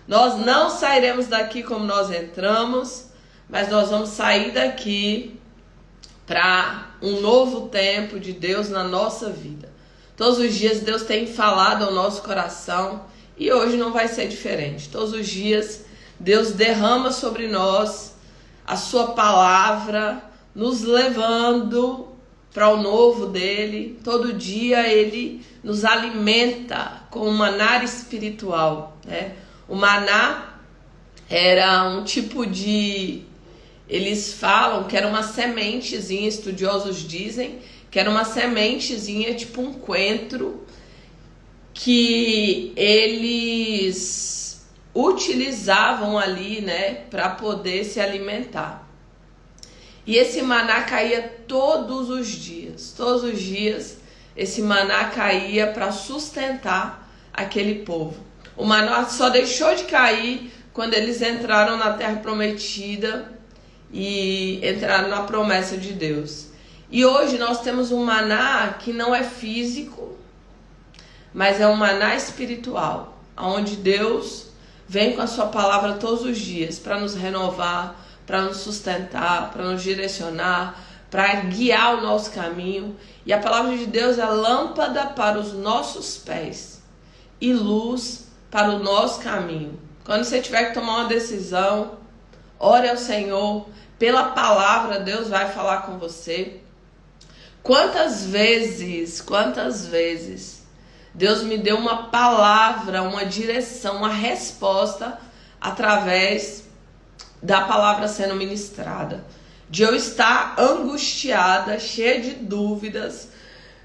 Nós não sairemos daqui como nós entramos, mas nós vamos sair daqui para um novo tempo de Deus na nossa vida. Todos os dias Deus tem falado ao nosso coração e hoje não vai ser diferente. Todos os dias Deus derrama sobre nós a sua palavra, nos levando para o novo dele. Todo dia ele nos alimenta com o maná espiritual, né? O maná era um tipo de... Eles falam que era uma sementezinha, estudiosos dizem, que era uma sementezinha, tipo um coentro, que eles utilizavam ali, né, para poder se alimentar. E esse maná caía todos os dias esse maná caía para sustentar aquele povo. O maná só deixou de cair quando eles entraram na terra prometida e entraram na promessa de Deus. E hoje nós temos um maná que não é físico, mas é um maná espiritual, onde Deus vem com a sua palavra todos os dias para nos renovar, para nos sustentar, para nos direcionar, para guiar o nosso caminho. E a palavra de Deus é lâmpada para os nossos pés e luz para o nosso caminho. Quando você tiver que tomar uma decisão, ore ao Senhor, pela palavra Deus vai falar com você. Quantas vezes Deus me deu uma palavra, uma direção, uma resposta através da palavra sendo ministrada. De eu estar angustiada, cheia de dúvidas,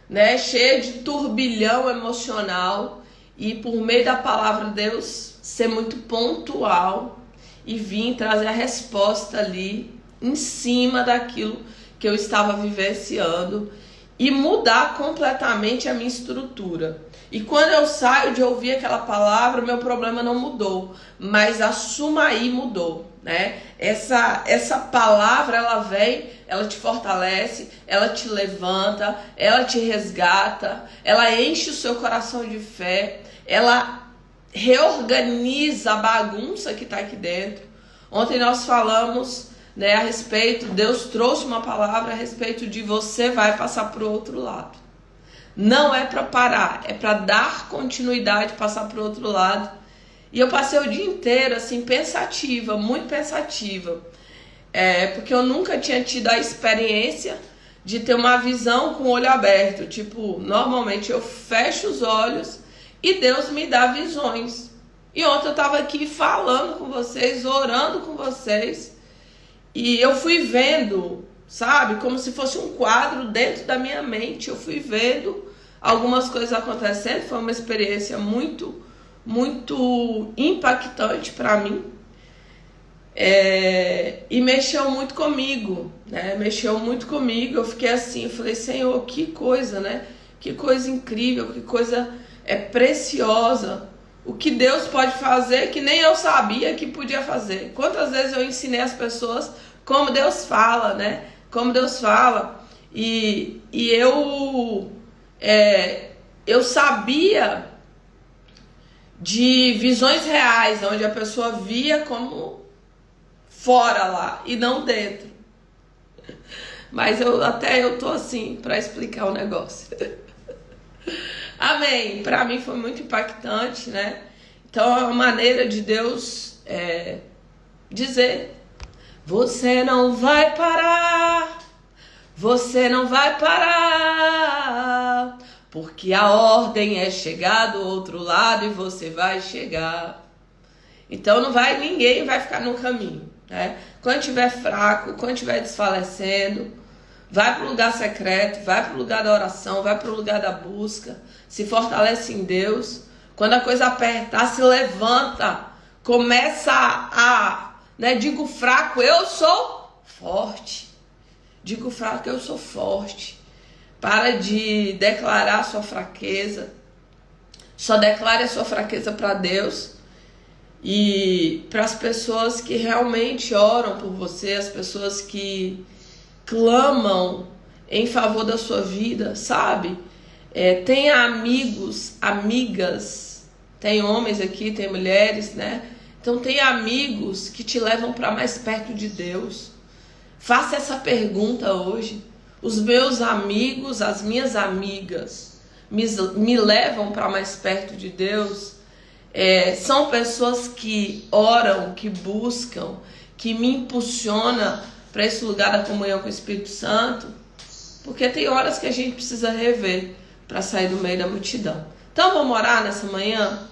né, cheia de turbilhão emocional, e por meio da palavra Deus ser muito pontual e vir trazer a resposta ali em cima daquilo que eu estava vivenciando e mudar completamente a minha estrutura. E quando eu saio de ouvir aquela palavra, meu problema não mudou, mas a Sumaí mudou, né? Essa palavra, ela vem, ela te fortalece, ela te levanta, ela te resgata, ela enche o seu coração de fé, ela reorganiza a bagunça que está aqui dentro. Ontem nós falamos, né, a respeito, Deus trouxe uma palavra a respeito de você vai passar para o outro lado. Não é para parar, é para dar continuidade, passar para o outro lado. E eu passei o dia inteiro assim pensativa, muito pensativa, porque eu nunca tinha tido a experiência de ter uma visão com o olho aberto. Tipo, normalmente eu fecho os olhos e Deus me dá visões. E ontem eu estava aqui falando com vocês, orando com vocês, e eu fui vendo, sabe, como se fosse um quadro dentro da minha mente. Eu fui vendo algumas coisas acontecendo. Foi uma experiência muito impactante para mim. E mexeu muito comigo, né? Mexeu muito comigo. Eu fiquei assim, eu falei, Senhor, que coisa, né? Que coisa incrível, que coisa preciosa. O que Deus pode fazer que nem eu sabia que podia fazer. Quantas vezes eu ensinei as pessoas como Deus fala, né? Como Deus fala. E eu sabia de visões reais, onde a pessoa via como fora lá e não dentro. Mas eu tô assim para explicar o negócio. Amém. Para mim foi muito impactante, né? Então é uma maneira de Deus dizer: você não vai parar, você não vai parar, porque a ordem é chegar do outro lado e você vai chegar. Então ninguém vai ficar no caminho, né? Quando estiver fraco, quando estiver desfalecendo, vai para o lugar secreto, vai para o lugar da oração, vai para o lugar da busca, se fortalece em Deus. Quando a coisa apertar, se levanta, começa digo fraco, eu sou forte. Digo fraco, eu sou forte. Para de declarar a sua fraqueza. Só declare a sua fraqueza para Deus e para as pessoas que realmente oram por você, as pessoas que clamam em favor da sua vida, sabe? Tenha amigos, amigas, tem homens aqui, tem mulheres, né? Então tem amigos que te levam para mais perto de Deus. Faça essa pergunta hoje. Os meus amigos, as minhas amigas, me levam para mais perto de Deus? São pessoas que oram, que buscam, que me impulsionam para esse lugar da comunhão com o Espírito Santo? Porque tem horas que a gente precisa rever para sair do meio da multidão. Então vamos orar nessa manhã?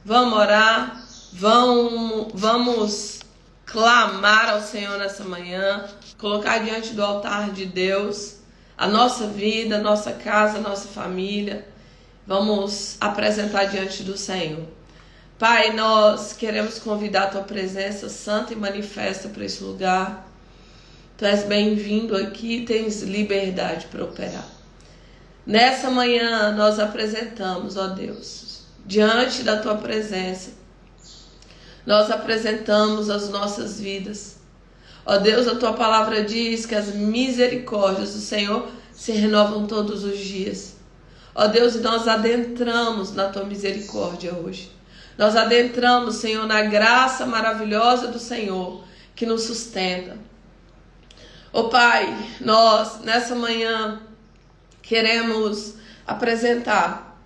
Vamos orar, vamos clamar ao Senhor nessa manhã, colocar diante do altar de Deus a nossa vida, a nossa casa, a nossa família. Vamos apresentar diante do Senhor. Pai, nós queremos convidar a Tua presença santa e manifesta para esse lugar. Tu és bem-vindo aqui, tens liberdade para operar. Nessa manhã nós apresentamos, ó Deus, diante da Tua presença, nós apresentamos as nossas vidas. Ó Deus, a Tua palavra diz que as misericórdias do Senhor se renovam todos os dias. Ó Deus, e nós adentramos na Tua misericórdia hoje. Nós adentramos, Senhor, na graça maravilhosa do Senhor que nos sustenta. Ó Pai, nós nessa manhã queremos apresentar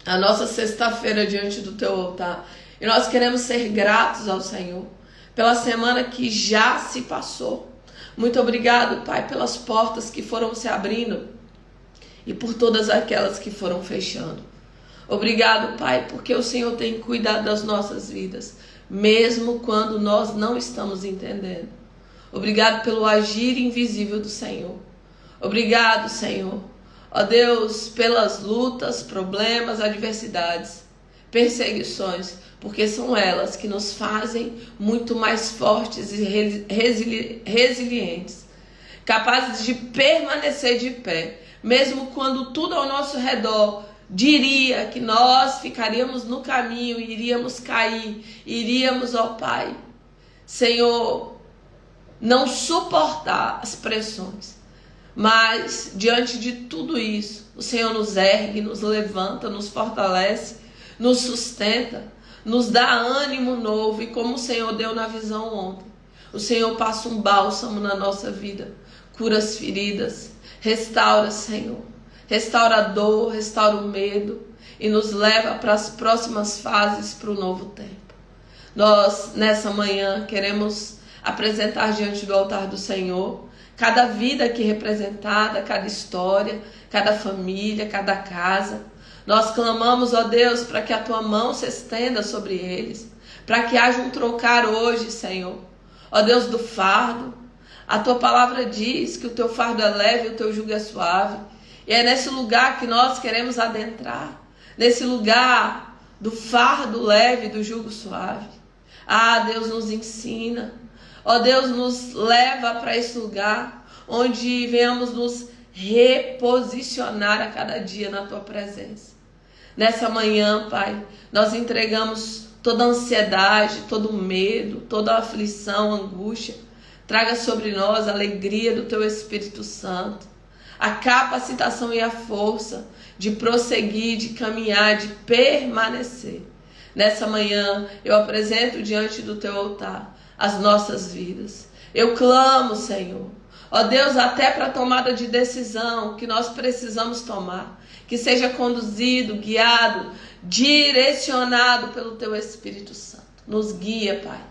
a nossa sexta-feira diante do Teu altar. E nós queremos ser gratos ao Senhor pela semana que já se passou. Muito obrigado, Pai, pelas portas que foram se abrindo e por todas aquelas que foram fechando. Obrigado, Pai, porque o Senhor tem cuidado das nossas vidas, mesmo quando nós não estamos entendendo. Obrigado pelo agir invisível do Senhor. Obrigado, Senhor, ó Deus, pelas lutas, problemas, adversidades, perseguições, porque são elas que nos fazem muito mais fortes e resilientes, capazes de permanecer de pé, mesmo quando tudo ao nosso redor diria que nós ficaríamos no caminho, iríamos cair, iríamos, ó Pai, Senhor, não suportar as pressões. Mas diante de tudo isso, o Senhor nos ergue, nos levanta, nos fortalece, nos sustenta, nos dá ânimo novo. E como o Senhor deu na visão ontem, o Senhor passa um bálsamo na nossa vida, cura as feridas, restaura, Senhor, restaura a dor, restaura o medo e nos leva para as próximas fases, para o novo tempo. Nós nessa manhã queremos apresentar diante do altar do Senhor cada vida aqui representada, cada história, cada família, cada casa. Nós clamamos, ó Deus, para que a Tua mão se estenda sobre eles, para que haja um trocar hoje, Senhor. Ó Deus do fardo, a Tua palavra diz que o Teu fardo é leve e o Teu jugo é suave. E é nesse lugar que nós queremos adentrar, nesse lugar do fardo leve e do jugo suave. Ah, Deus nos ensina. Ó Deus, nos leva para esse lugar onde venhamos nos reposicionar a cada dia na Tua presença. Nessa manhã, Pai, nós entregamos toda a ansiedade, todo o medo, toda a aflição, angústia. Traga sobre nós a alegria do Teu Espírito Santo, a capacitação e a força de prosseguir, de caminhar, de permanecer. Nessa manhã, eu apresento diante do Teu altar as nossas vidas. Eu clamo, Senhor, ó Deus, até para a tomada de decisão que nós precisamos tomar, que seja conduzido, guiado, direcionado pelo Teu Espírito Santo. Nos guia, Pai,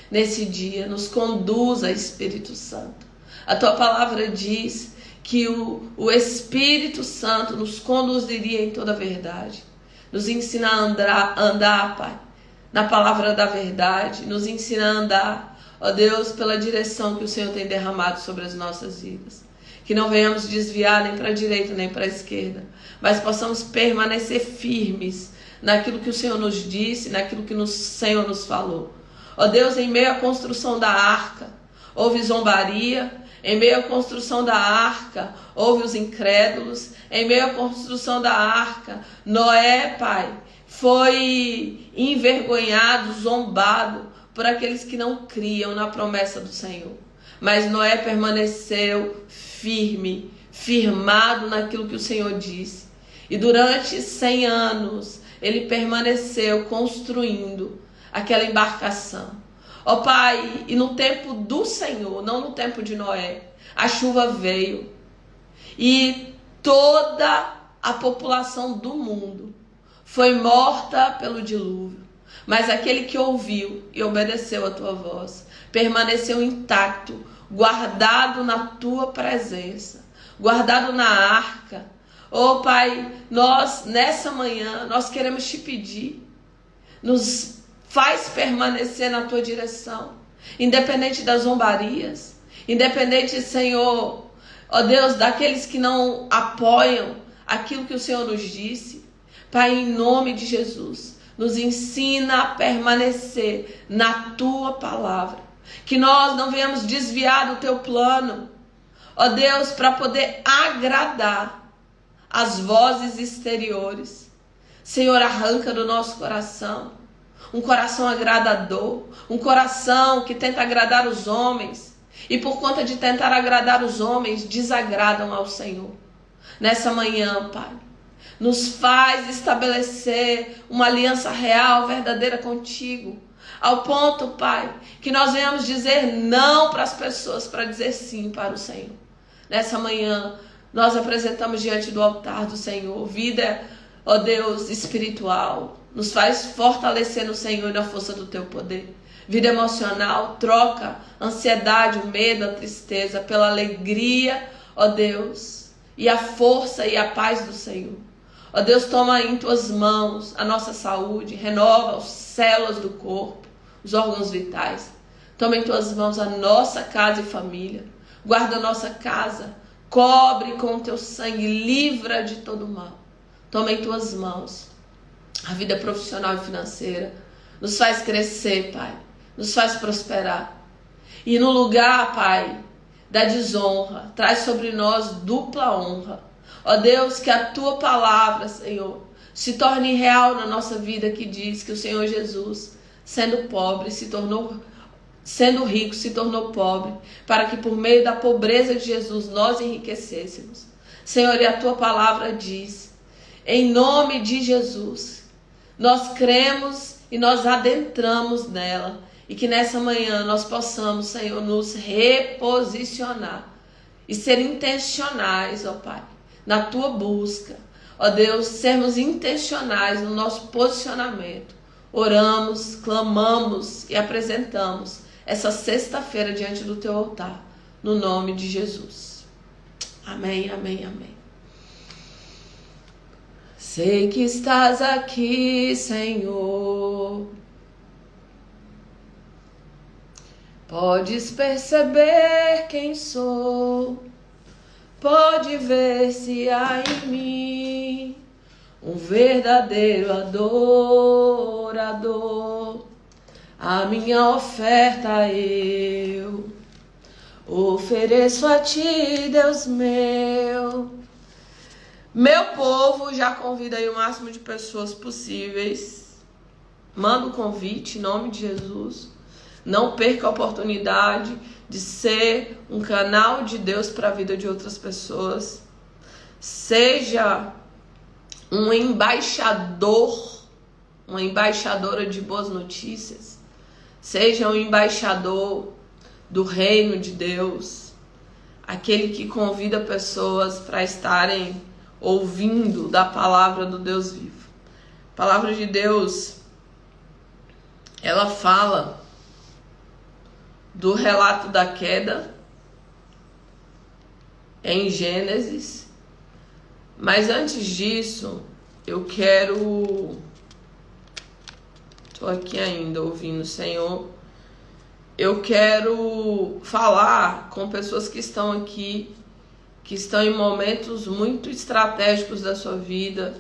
nesse dia, nos conduza, Espírito Santo. A Tua palavra diz que o Espírito Santo nos conduziria em toda a verdade, nos ensina a andar, Pai, na palavra da verdade, nos ensina a andar, ó Deus, pela direção que o Senhor tem derramado sobre as nossas vidas. Que não venhamos desviar nem para a direita nem para a esquerda, mas possamos permanecer firmes naquilo que o Senhor nos disse, naquilo que o Senhor nos falou. Ó Deus, em meio à construção da arca, houve zombaria. Em meio à construção da arca, houve os incrédulos. Em meio à construção da arca, Noé, Pai, foi envergonhado, zombado por aqueles que não criam na promessa do Senhor. Mas Noé permaneceu firme, firmado naquilo que o Senhor disse. E durante 100 anos, ele permaneceu construindo aquela embarcação. Ó Pai, e no tempo do Senhor, não no tempo de Noé, a chuva veio e toda a população do mundo foi morta pelo dilúvio. Mas aquele que ouviu e obedeceu a tua voz, permaneceu intacto, guardado na tua presença, guardado na arca. Ó Pai, nós nessa manhã, nós queremos te pedir, nos faz permanecer na tua direção, independente das zombarias, independente, Senhor, ó Deus, daqueles que não apoiam aquilo que o Senhor nos disse. Pai, em nome de Jesus, nos ensina a permanecer na tua palavra, que nós não venhamos desviar do teu plano, ó Deus, para poder agradar as vozes exteriores. Senhor, arranca do nosso coração um coração agradador, um coração que tenta agradar os homens, e por conta de tentar agradar os homens, desagradam ao Senhor. Nessa manhã, Pai, nos faz estabelecer uma aliança real, verdadeira contigo, ao ponto, Pai, que nós venhamos dizer não para as pessoas, para dizer sim para o Senhor. Nessa manhã, nós apresentamos diante do altar do Senhor vida, ó Deus, espiritual. Nos faz fortalecer no Senhor e na força do teu poder. Vida emocional, troca a ansiedade, o medo, a tristeza pela alegria, ó Deus, e a força e a paz do Senhor. Ó Deus, toma em tuas mãos a nossa saúde, renova as células do corpo, os órgãos vitais. Toma em tuas mãos a nossa casa e família. Guarda a nossa casa, cobre com o teu sangue, livra de todo mal. Toma em tuas mãos a vida profissional e financeira. Nos faz crescer, Pai. Nos faz prosperar. E no lugar, Pai, da desonra, traz sobre nós dupla honra. Ó Deus, que a tua palavra, Senhor, se torne real na nossa vida, que diz que o Senhor Jesus, sendo pobre, sendo rico, se tornou pobre, para que por meio da pobreza de Jesus nós enriquecêssemos. Senhor, e a tua palavra diz, em nome de Jesus, nós cremos e nós adentramos nela, e que nessa manhã nós possamos, Senhor, nos reposicionar e ser intencionais, ó Pai, na tua busca. Ó Deus, sermos intencionais no nosso posicionamento. Oramos, clamamos e apresentamos essa sexta-feira diante do teu altar, no nome de Jesus. Amém, amém, amém. Sei que estás aqui, Senhor. Podes perceber quem sou. Pode ver se há em mim um verdadeiro adorador. A minha oferta eu ofereço a ti, Deus meu. Meu povo, já convida aí o máximo de pessoas possíveis. Manda o convite em nome de Jesus. Não perca a oportunidade de ser um canal de Deus para a vida de outras pessoas. Seja um embaixador, uma embaixadora de boas notícias. Seja um embaixador do reino de Deus. Aquele que convida pessoas para estarem ouvindo da palavra do Deus vivo. A palavra de Deus, ela fala do relato da queda em Gênesis. Mas antes disso, eu quero... Estou aqui ainda ouvindo o Senhor. Eu quero falar com pessoas que estão aqui, que estão em momentos muito estratégicos da sua vida,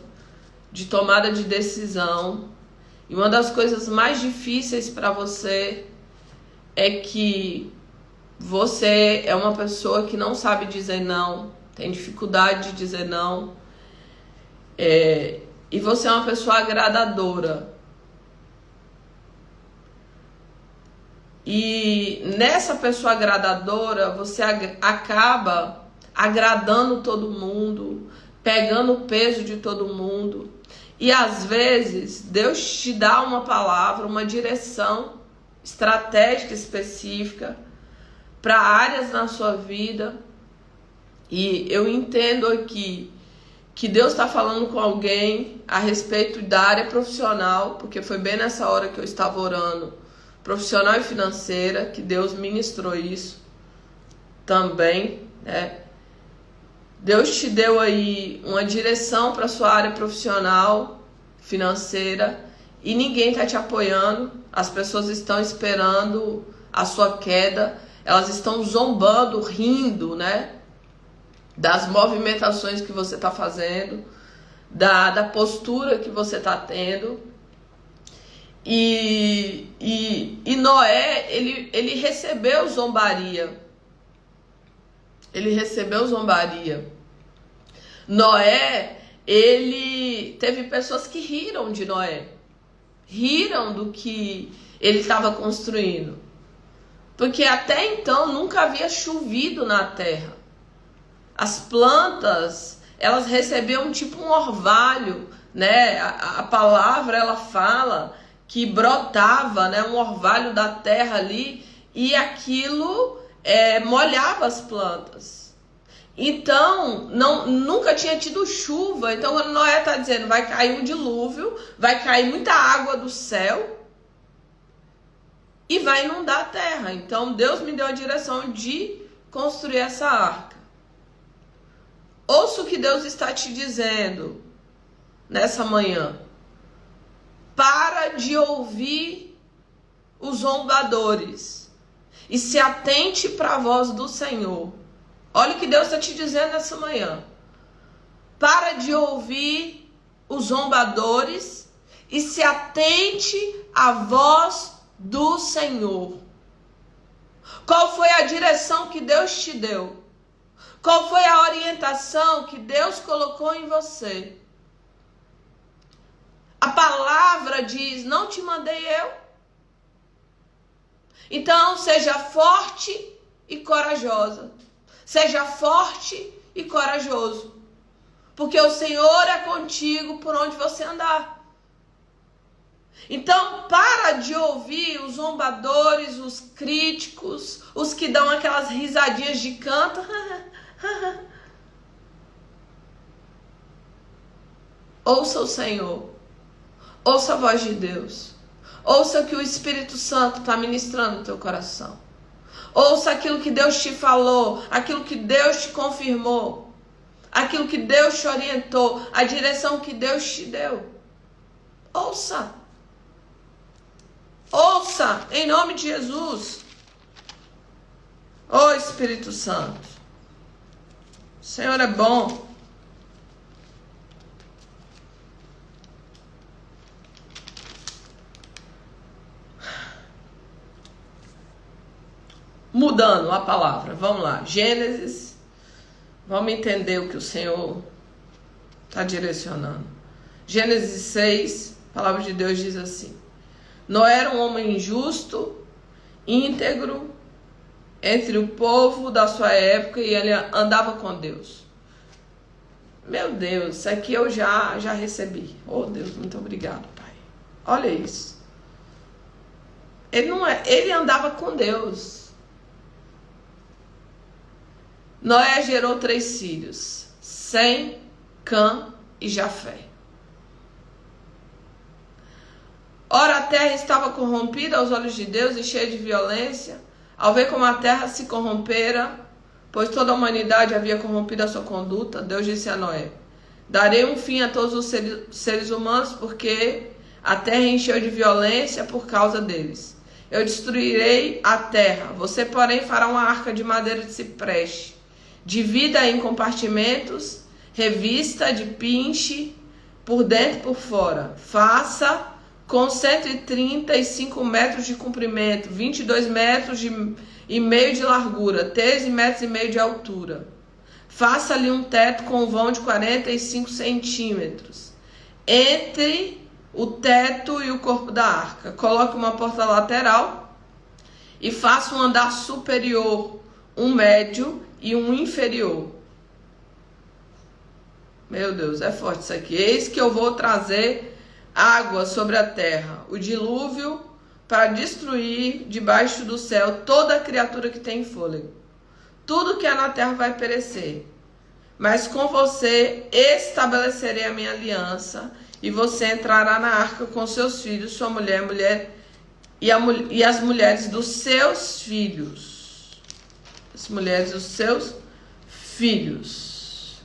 de tomada de decisão. E uma das coisas mais difíceis para você é que você é uma pessoa que não sabe dizer não, tem dificuldade de dizer não, e você é uma pessoa agradadora. E nessa pessoa agradadora, você acaba agradando todo mundo, pegando o peso de todo mundo. E às vezes Deus te dá uma palavra, uma direção estratégica específica para áreas na sua vida. E eu entendo aqui que Deus está falando com alguém a respeito da área profissional, porque foi bem nessa hora que eu estava orando, profissional e financeira, que Deus ministrou isso também, né? Deus te deu aí uma direção para sua área profissional, financeira, e ninguém está te apoiando. As pessoas estão esperando a sua queda, elas estão zombando, rindo, né? Das movimentações que você está fazendo, da postura que você está tendo. E Noé, ele recebeu zombaria. Ele recebeu zombaria. Noé, ele teve pessoas que riram de Noé. Riram do que ele estava construindo. Porque até então nunca havia chovido na terra. As plantas, elas recebiam tipo um orvalho, né? A palavra, ela fala que brotava, né, um orvalho da terra ali, e aquilo molhava as plantas. Então, nunca tinha tido chuva. Então, quando Noé está dizendo, vai cair um dilúvio, vai cair muita água do céu e vai inundar a terra. Então, Deus me deu a direção de construir essa arca. Ouça o que Deus está te dizendo nessa manhã. Para de ouvir os zombadores e se atente para a voz do Senhor. Olha o que Deus está te dizendo nessa manhã. Para de ouvir os zombadores e se atente à voz do Senhor. Qual foi a direção que Deus te deu? Qual foi a orientação que Deus colocou em você? A palavra diz, não te mandei eu. Então, seja forte e corajosa. Seja forte e corajoso. Porque o Senhor é contigo por onde você andar. Então, para de ouvir os zombadores, os críticos, os que dão aquelas risadinhas de canto. Ouça o Senhor. Ouça a voz de Deus. Ouça o que o Espírito Santo está ministrando no teu coração. Ouça aquilo que Deus te falou, aquilo que Deus te confirmou, aquilo que Deus te orientou, a direção que Deus te deu. Ouça. Ouça, em nome de Jesus. Ô Espírito Santo, o Senhor é bom. Mudando a palavra, vamos lá. Gênesis, vamos entender o que o Senhor está direcionando. Gênesis 6, a palavra de Deus diz assim: Noé era um homem justo, íntegro, entre o povo da sua época, e ele andava com Deus. Meu Deus, isso aqui eu já recebi. Oh Deus, muito obrigado, Pai. Olha isso. Ele andava com Deus. Noé gerou 3 filhos, Sem, Cã e Jafé. Ora, a terra estava corrompida aos olhos de Deus e cheia de violência, ao ver como a terra se corrompera, pois toda a humanidade havia corrompido a sua conduta. Deus disse a Noé: darei um fim a todos os seres humanos, porque a terra encheu de violência por causa deles. Eu destruirei a terra. Você, porém, fará uma arca de madeira de cipreste. Divida em compartimentos, revista de pinche, por dentro e por fora. Faça com 135 metros de comprimento, 22 metros e meio de largura, 13 metros e meio de altura. Faça-lhe um teto com um vão de 45 centímetros. Entre o teto e o corpo da arca, coloque uma porta lateral e faça um andar superior, um médio e um inferior. Meu Deus, é forte isso aqui. Eis que eu vou trazer água sobre a terra, o dilúvio, para destruir debaixo do céu toda criatura que tem fôlego. Tudo que há na terra vai perecer. Mas com você estabelecerei a minha aliança, e você entrará na arca com seus filhos, sua mulher e as mulheres dos seus filhos. As mulheres dos seus filhos.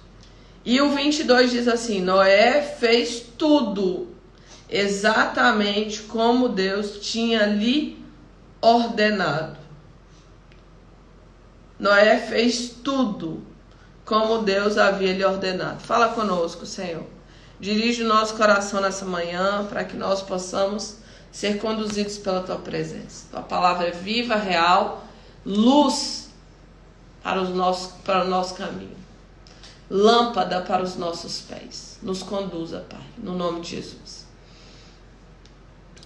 E o 22 diz assim: Noé fez tudo exatamente como Deus tinha lhe ordenado. Noé fez tudo como Deus havia lhe ordenado. Fala conosco, Senhor. Dirige o nosso coração nessa manhã para que nós possamos ser conduzidos pela Tua presença. Tua palavra é viva, real, luz para o nosso caminho. Lâmpada para os nossos pés. Nos conduza, Pai, no nome de Jesus.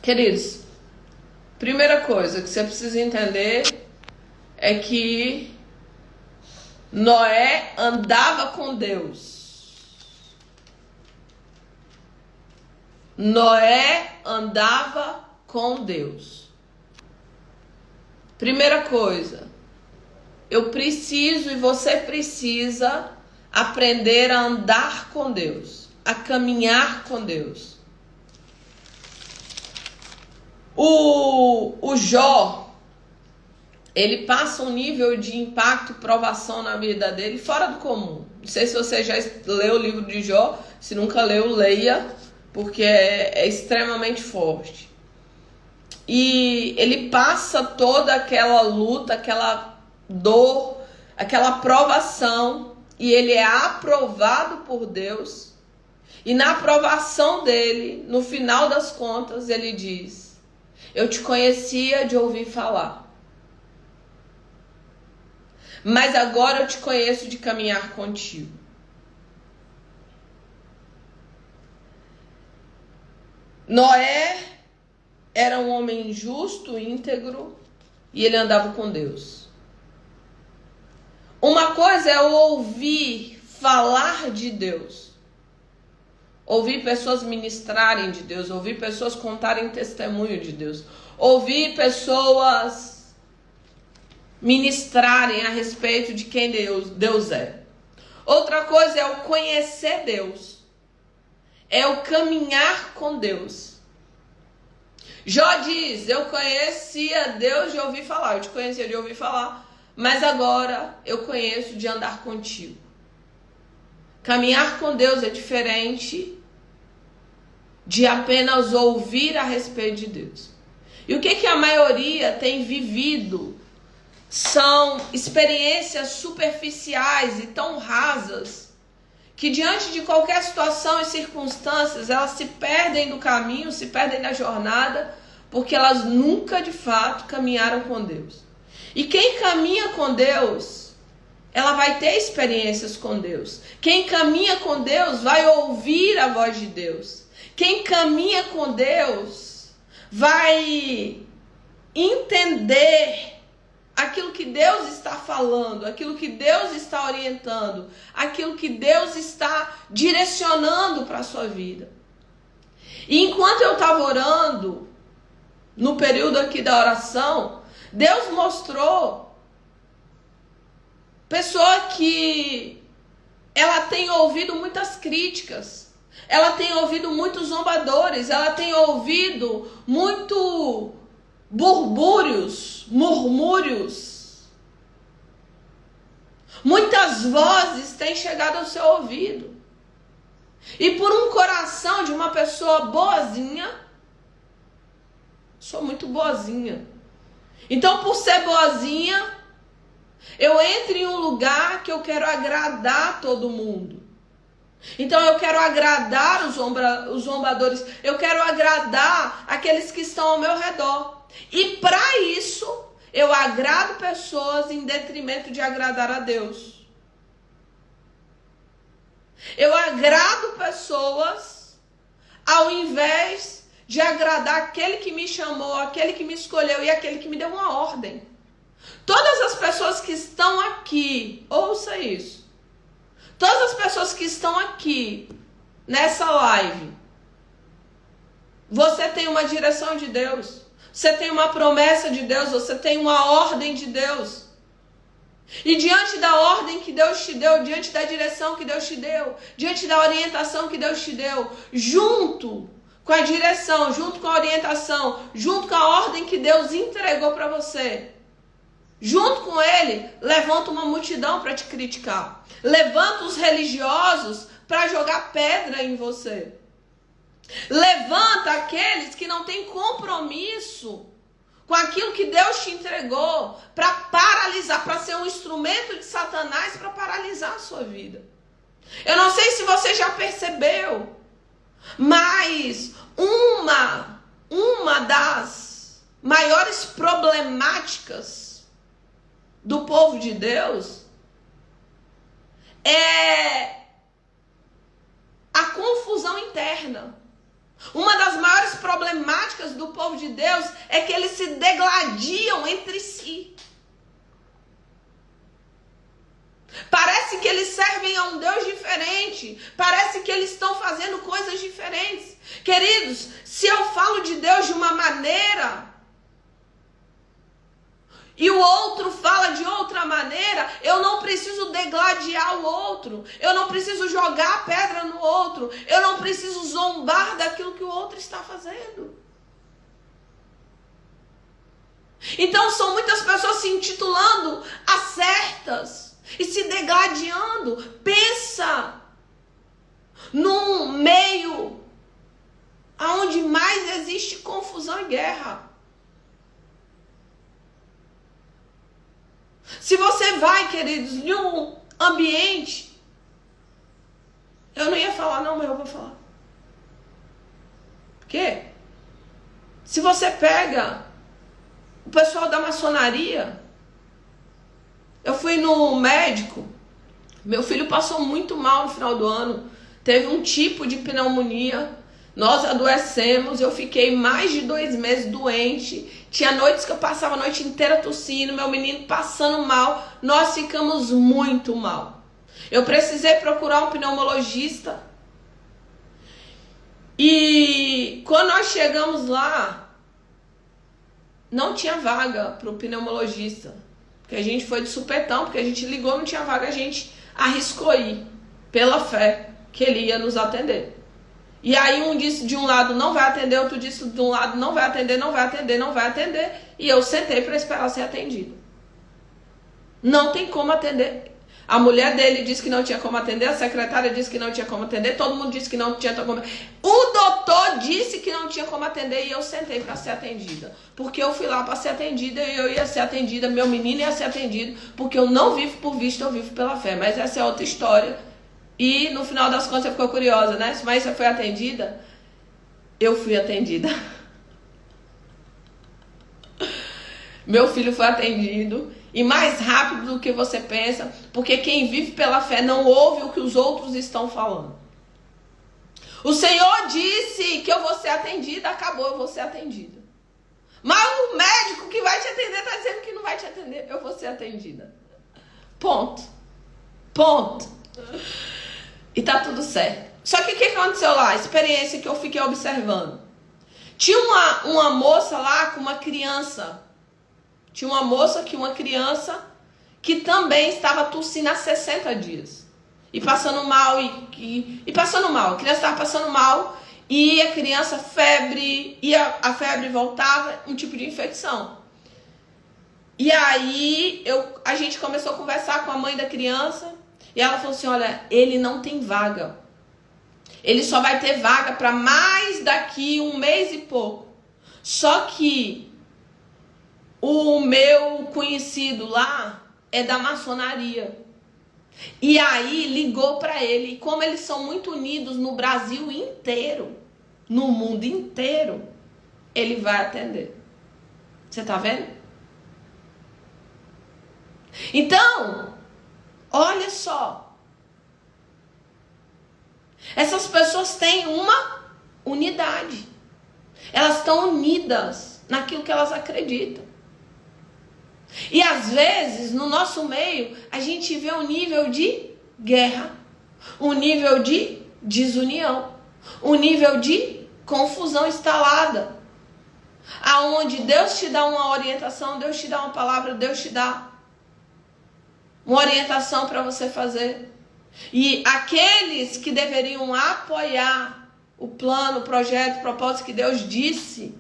Queridos, primeira coisa que você precisa entender é que Noé andava com Deus. Noé andava com Deus. Primeira coisa, eu preciso e você precisa aprender a andar com Deus, a caminhar com Deus. O Jó, ele passa um nível de impacto, provação na vida dele fora do comum. Não sei se você já leu o livro de Jó. Se nunca leu, leia, porque é extremamente forte. E ele passa toda aquela luta, aquela dor, aquela provação, e ele é aprovado por Deus. E na aprovação dele, no final das contas, ele diz: eu te conhecia de ouvir falar, mas agora eu te conheço de caminhar contigo. Noé era um homem justo, íntegro, e ele andava com Deus. Uma coisa é ouvir falar de Deus, ouvir pessoas ministrarem de Deus, ouvir pessoas contarem testemunho de Deus, ouvir pessoas ministrarem a respeito de quem Deus é. Outra coisa é o conhecer Deus, é o caminhar com Deus. Jó diz: eu conhecia Deus de ouvir falar, eu te conhecia de ouvir falar, mas agora eu conheço de andar contigo. Caminhar com Deus é diferente de apenas ouvir a respeito de Deus. E o que a maioria tem vivido são experiências superficiais e tão rasas que diante de qualquer situação e circunstâncias elas se perdem do caminho, se perdem da jornada, porque elas nunca de fato caminharam com Deus. E quem caminha com Deus, ela vai ter experiências com Deus. Quem caminha com Deus vai ouvir a voz de Deus. Quem caminha com Deus vai entender aquilo que Deus está falando, aquilo que Deus está orientando, aquilo que Deus está direcionando para a sua vida. E enquanto eu estava orando, no período aqui da oração, Deus mostrou pessoa que ela tem ouvido muitas críticas, ela tem ouvido muitos zombadores, ela tem ouvido muito burbúrios, murmúrios. Muitas vozes têm chegado ao seu ouvido. E por um coração de uma pessoa boazinha, sou muito boazinha. Então, por ser boazinha, eu entro em um lugar que eu quero agradar todo mundo. Então eu quero agradar os zombadores, eu quero agradar aqueles que estão ao meu redor. E para isso, eu agrado pessoas em detrimento de agradar a Deus. Eu agrado pessoas ao invés de agradar aquele que me chamou, aquele que me escolheu e aquele que me deu uma ordem. Todas as pessoas que estão aqui, ouça isso. Todas as pessoas que estão aqui, nessa live, você tem uma direção de Deus. Você tem uma promessa de Deus. Você tem uma ordem de Deus. E diante da ordem que Deus te deu, diante da direção que Deus te deu, diante da orientação que Deus te deu, junto com a direção, junto com a orientação, junto com a ordem que Deus entregou para você, junto com ele, levanta uma multidão para te criticar. Levanta os religiosos para jogar pedra em você. Levanta aqueles que não têm compromisso com aquilo que Deus te entregou para paralisar, para ser um instrumento de Satanás para paralisar a sua vida. Eu não sei se você já percebeu, mas uma das maiores problemáticas do povo de Deus é a confusão interna. Uma das maiores problemáticas do povo de Deus é que eles se degladiam entre si. Parece que eles servem a um Deus diferente. Parece que eles estão fazendo coisas diferentes. Queridos, se eu falo de Deus de uma maneira e o outro fala de outra maneira, eu não preciso degladiar o outro. Eu não preciso jogar a pedra no outro. Eu não preciso zombar daquilo que o outro está fazendo. Então são muitas pessoas se intitulando acertas e se degladiando. Pensa num meio onde mais existe confusão e guerra. Se você vai, queridos, em um ambiente... Eu não ia falar não, mas eu vou falar. Por quê? Se você pega o pessoal da maçonaria... Eu fui no médico. Meu filho passou muito mal no final do ano. Teve um tipo de pneumonia. Nós adoecemos. Eu fiquei mais de 2 meses doente. Tinha noites que eu passava a noite inteira tossindo, meu menino passando mal. Nós ficamos muito mal. Eu precisei procurar um pneumologista. E quando nós chegamos lá, não tinha vaga para o pneumologista. Porque a gente foi de supetão, porque a gente ligou, não tinha vaga, a gente arriscou ir, pela fé, que ele ia nos atender. E aí um disse de um lado não vai atender, outro disse de um lado não vai atender, não vai atender, não vai atender. E eu sentei para esperar ser atendido. Não tem como atender. A mulher dele disse que não tinha como atender, a secretária disse que não tinha como atender, todo mundo disse que não tinha como atender. O doutor disse que não tinha como atender e eu sentei para ser atendida. Porque eu fui lá para ser atendida e eu ia ser atendida, meu menino ia ser atendido, porque eu não vivo por vista, eu vivo pela fé. Mas essa é outra história. E no final das contas você ficou curiosa, né? Mas você foi atendida? Eu fui atendida. Meu filho foi atendido. E mais rápido do que você pensa. Porque quem vive pela fé não ouve o que os outros estão falando. O Senhor disse que eu vou ser atendida. Acabou, eu vou ser atendida. Mas o médico que vai te atender está dizendo que não vai te atender. Eu vou ser atendida. Ponto. Ponto. E tá tudo certo. Só que o que aconteceu lá? A experiência que eu fiquei observando. Tinha uma moça lá com uma criança. Tinha uma moça que uma criança que também estava tossindo há 60 dias. E passando mal. E passando mal. A criança estava passando mal. E a criança febre. E a febre voltava. Um tipo de infecção. E aí a gente começou a conversar com a mãe da criança. E ela falou assim, olha, ele não tem vaga. Ele só vai ter vaga para mais daqui 1 mês e pouco. Só que o meu conhecido lá é da maçonaria. E aí ligou para ele. E como eles são muito unidos no Brasil inteiro, no mundo inteiro, ele vai atender. Você tá vendo? Então, olha só. Essas pessoas têm uma unidade. Elas estão unidas naquilo que elas acreditam. E às vezes, no nosso meio, a gente vê um nível de guerra. um nível de desunião, um nível de confusão instalada. Aonde Deus te dá uma orientação, Deus te dá uma palavra, Deus te dá uma orientação para você fazer. E aqueles que deveriam apoiar o plano, o projeto, o propósito que Deus disse,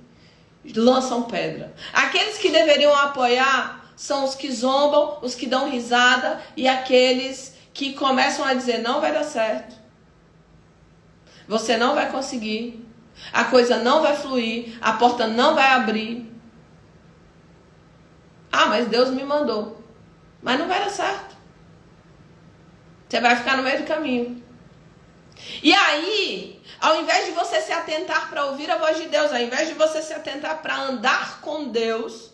lançam pedra. Aqueles que deveriam apoiar são os que zombam, os que dão risada e aqueles que começam a dizer, não vai dar certo. Você não vai conseguir. A coisa não vai fluir. A porta não vai abrir. Ah, mas Deus me mandou. Mas não vai dar certo. Você vai ficar no meio do caminho. E aí, ao invés de você se atentar para ouvir a voz de Deus, ao invés de você se atentar para andar com Deus,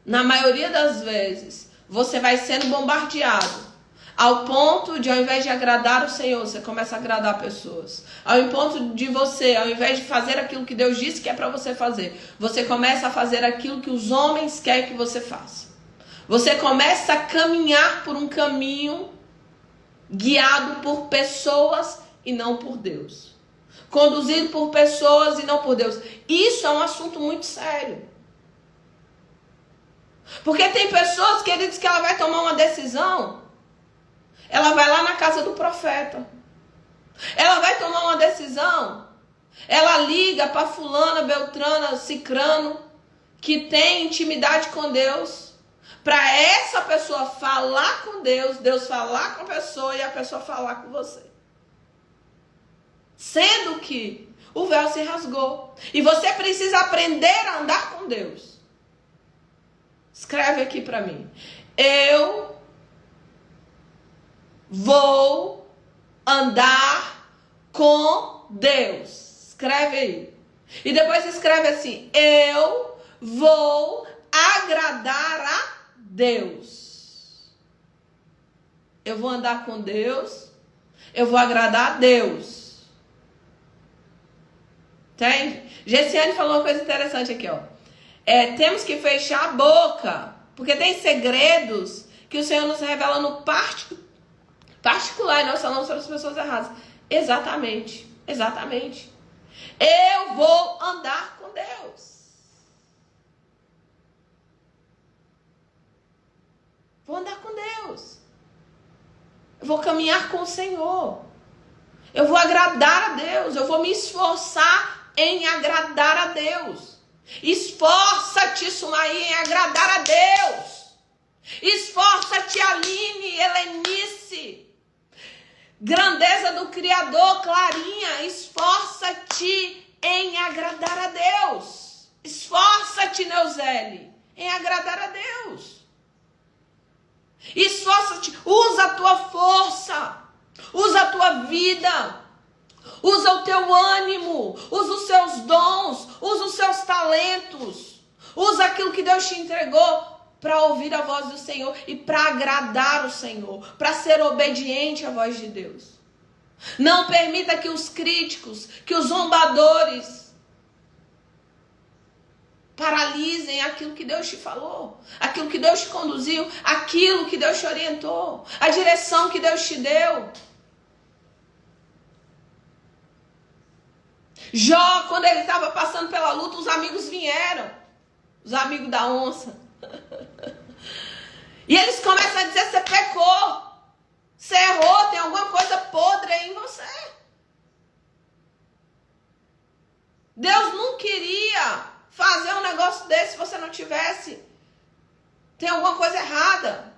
na maioria das vezes, você vai sendo bombardeado. Ao ponto de, ao invés de agradar o Senhor, você começa a agradar pessoas. Ao ponto de você, ao invés de fazer aquilo que Deus disse que é para você fazer, você começa a fazer aquilo que os homens querem que você faça. Você começa a caminhar por um caminho guiado por pessoas e não por Deus. Conduzido por pessoas e não por Deus. Isso é um assunto muito sério. Porque tem pessoas, queridos, que ela vai tomar uma decisão, ela vai lá na casa do profeta. Ela vai tomar uma decisão, ela liga para fulana, beltrana, cicrano, que tem intimidade com Deus, para essa pessoa falar com Deus, Deus falar com a pessoa e a pessoa falar com você. Sendo que o véu se rasgou. E você precisa aprender a andar com Deus. Escreve aqui para mim. Eu vou andar com Deus. Escreve aí. E depois escreve assim. Eu vou agradar a Deus. Eu vou andar com Deus. Eu vou agradar a Deus. Entende? Gessiane falou uma coisa interessante aqui, ó. Temos que fechar a boca. Porque tem segredos que o Senhor nos revela no particular. E nós falamos sobre as pessoas erradas. Exatamente. Exatamente. Eu vou andar com Deus. Vou andar com Deus. Eu vou caminhar com o Senhor. Eu vou agradar a Deus. Eu vou me esforçar em agradar a Deus. Esforça-te, Sumaí, em agradar a Deus. Esforça-te, Aline, Helenice. Grandeza do Criador, Clarinha. Esforça-te em agradar a Deus. Esforça-te, Neuzeli, em agradar a Deus. Esforça-te, usa a tua força, usa a tua vida, usa o teu ânimo, usa os seus dons, usa os seus talentos, usa aquilo que Deus te entregou para ouvir a voz do Senhor e para agradar o Senhor, para ser obediente à voz de Deus. Não permita que os críticos, que os zombadores paralisem aquilo que Deus te falou, aquilo que Deus te conduziu, aquilo que Deus te orientou, a direção que Deus te deu. Jó, quando ele estava passando pela luta, os amigos vieram, os amigos da onça. E eles começam a dizer, você pecou, você errou, tem alguma coisa podre aí em você. Deus não queria fazer um negócio desse se você não tivesse. Tem alguma coisa errada.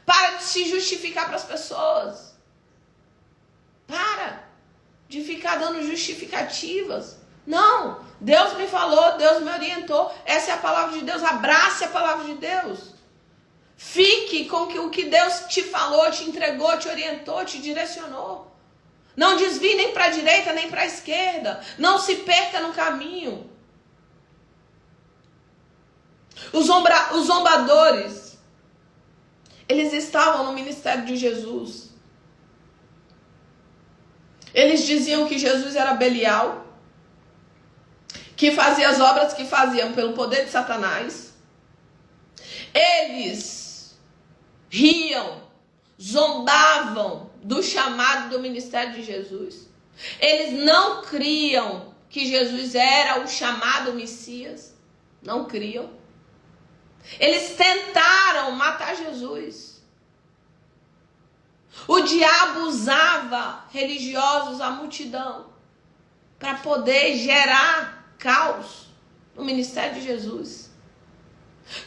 Para de se justificar para as pessoas. Para de ficar dando justificativas. Não, Deus me falou, Deus me orientou. Essa é a palavra de Deus. Abrace a palavra de Deus. Fique com o que Deus te falou, te entregou, te orientou, te direcionou. Não desvie nem para a direita, nem para a esquerda. Não se perca no caminho. Os zombadores, eles estavam no ministério de Jesus. Eles diziam que Jesus era Belial, que fazia as obras que faziam pelo poder de Satanás. Eles riam, zombavam do chamado do ministério de Jesus. Eles não criam que Jesus era o chamado Messias. Não criam. Eles tentaram matar Jesus. O diabo usava religiosos, a multidão, para poder gerar caos no ministério de Jesus.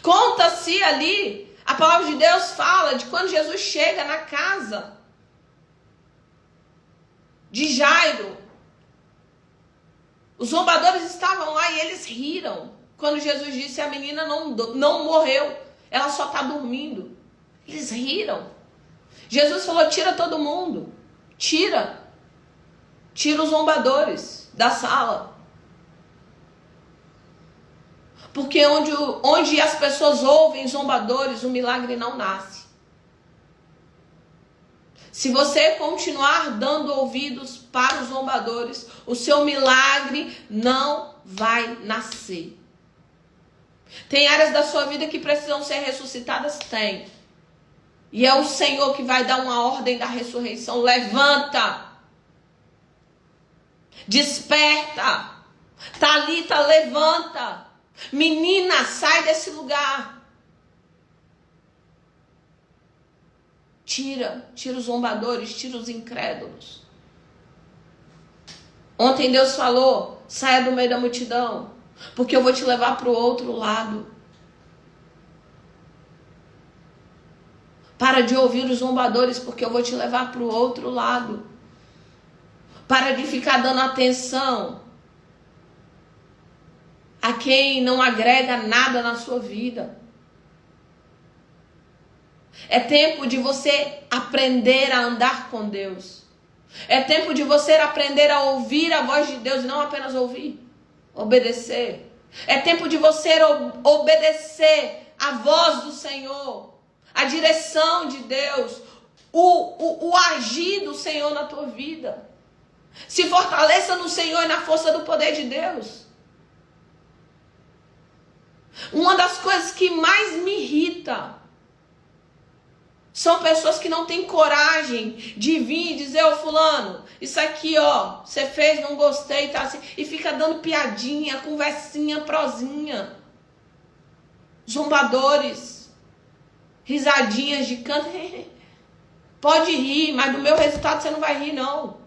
Conta-se ali, a palavra de Deus fala de quando Jesus chega na casa de Jairo. Os zombadores estavam lá e eles riram quando Jesus disse: a menina não morreu, ela só está dormindo. Eles riram. Jesus falou: tira todo mundo, tira os zombadores da sala. Porque onde as pessoas ouvem zombadores, o milagre não nasce. Se você continuar dando ouvidos para os zombadores, o seu milagre não vai nascer. Tem áreas da sua vida que precisam ser ressuscitadas? Tem. E é o Senhor que vai dar uma ordem da ressurreição. Levanta. Desperta. Talita, levanta. Menina, sai desse lugar. Tira os zombadores, tira os incrédulos. Ontem Deus falou: saia do meio da multidão, porque eu vou te levar para o outro lado. Para de ouvir os zombadores, porque eu vou te levar para o outro lado. Para de ficar dando atenção a quem não agrega nada na sua vida. É tempo de você aprender a andar com Deus. É tempo de você aprender a ouvir a voz de Deus e não apenas ouvir, obedecer. É tempo de você obedecer a voz do Senhor, a direção de Deus, o agir do Senhor na tua vida. Se fortaleça no Senhor e na força do poder de Deus. Uma das coisas que mais me irrita são pessoas que não têm coragem de vir e dizer: ô fulano, isso aqui ó, você fez, não gostei, tá assim, e fica dando piadinha, conversinha, prosinha. Zombadores, risadinhas de canto. Pode rir, mas do meu resultado você não vai rir não.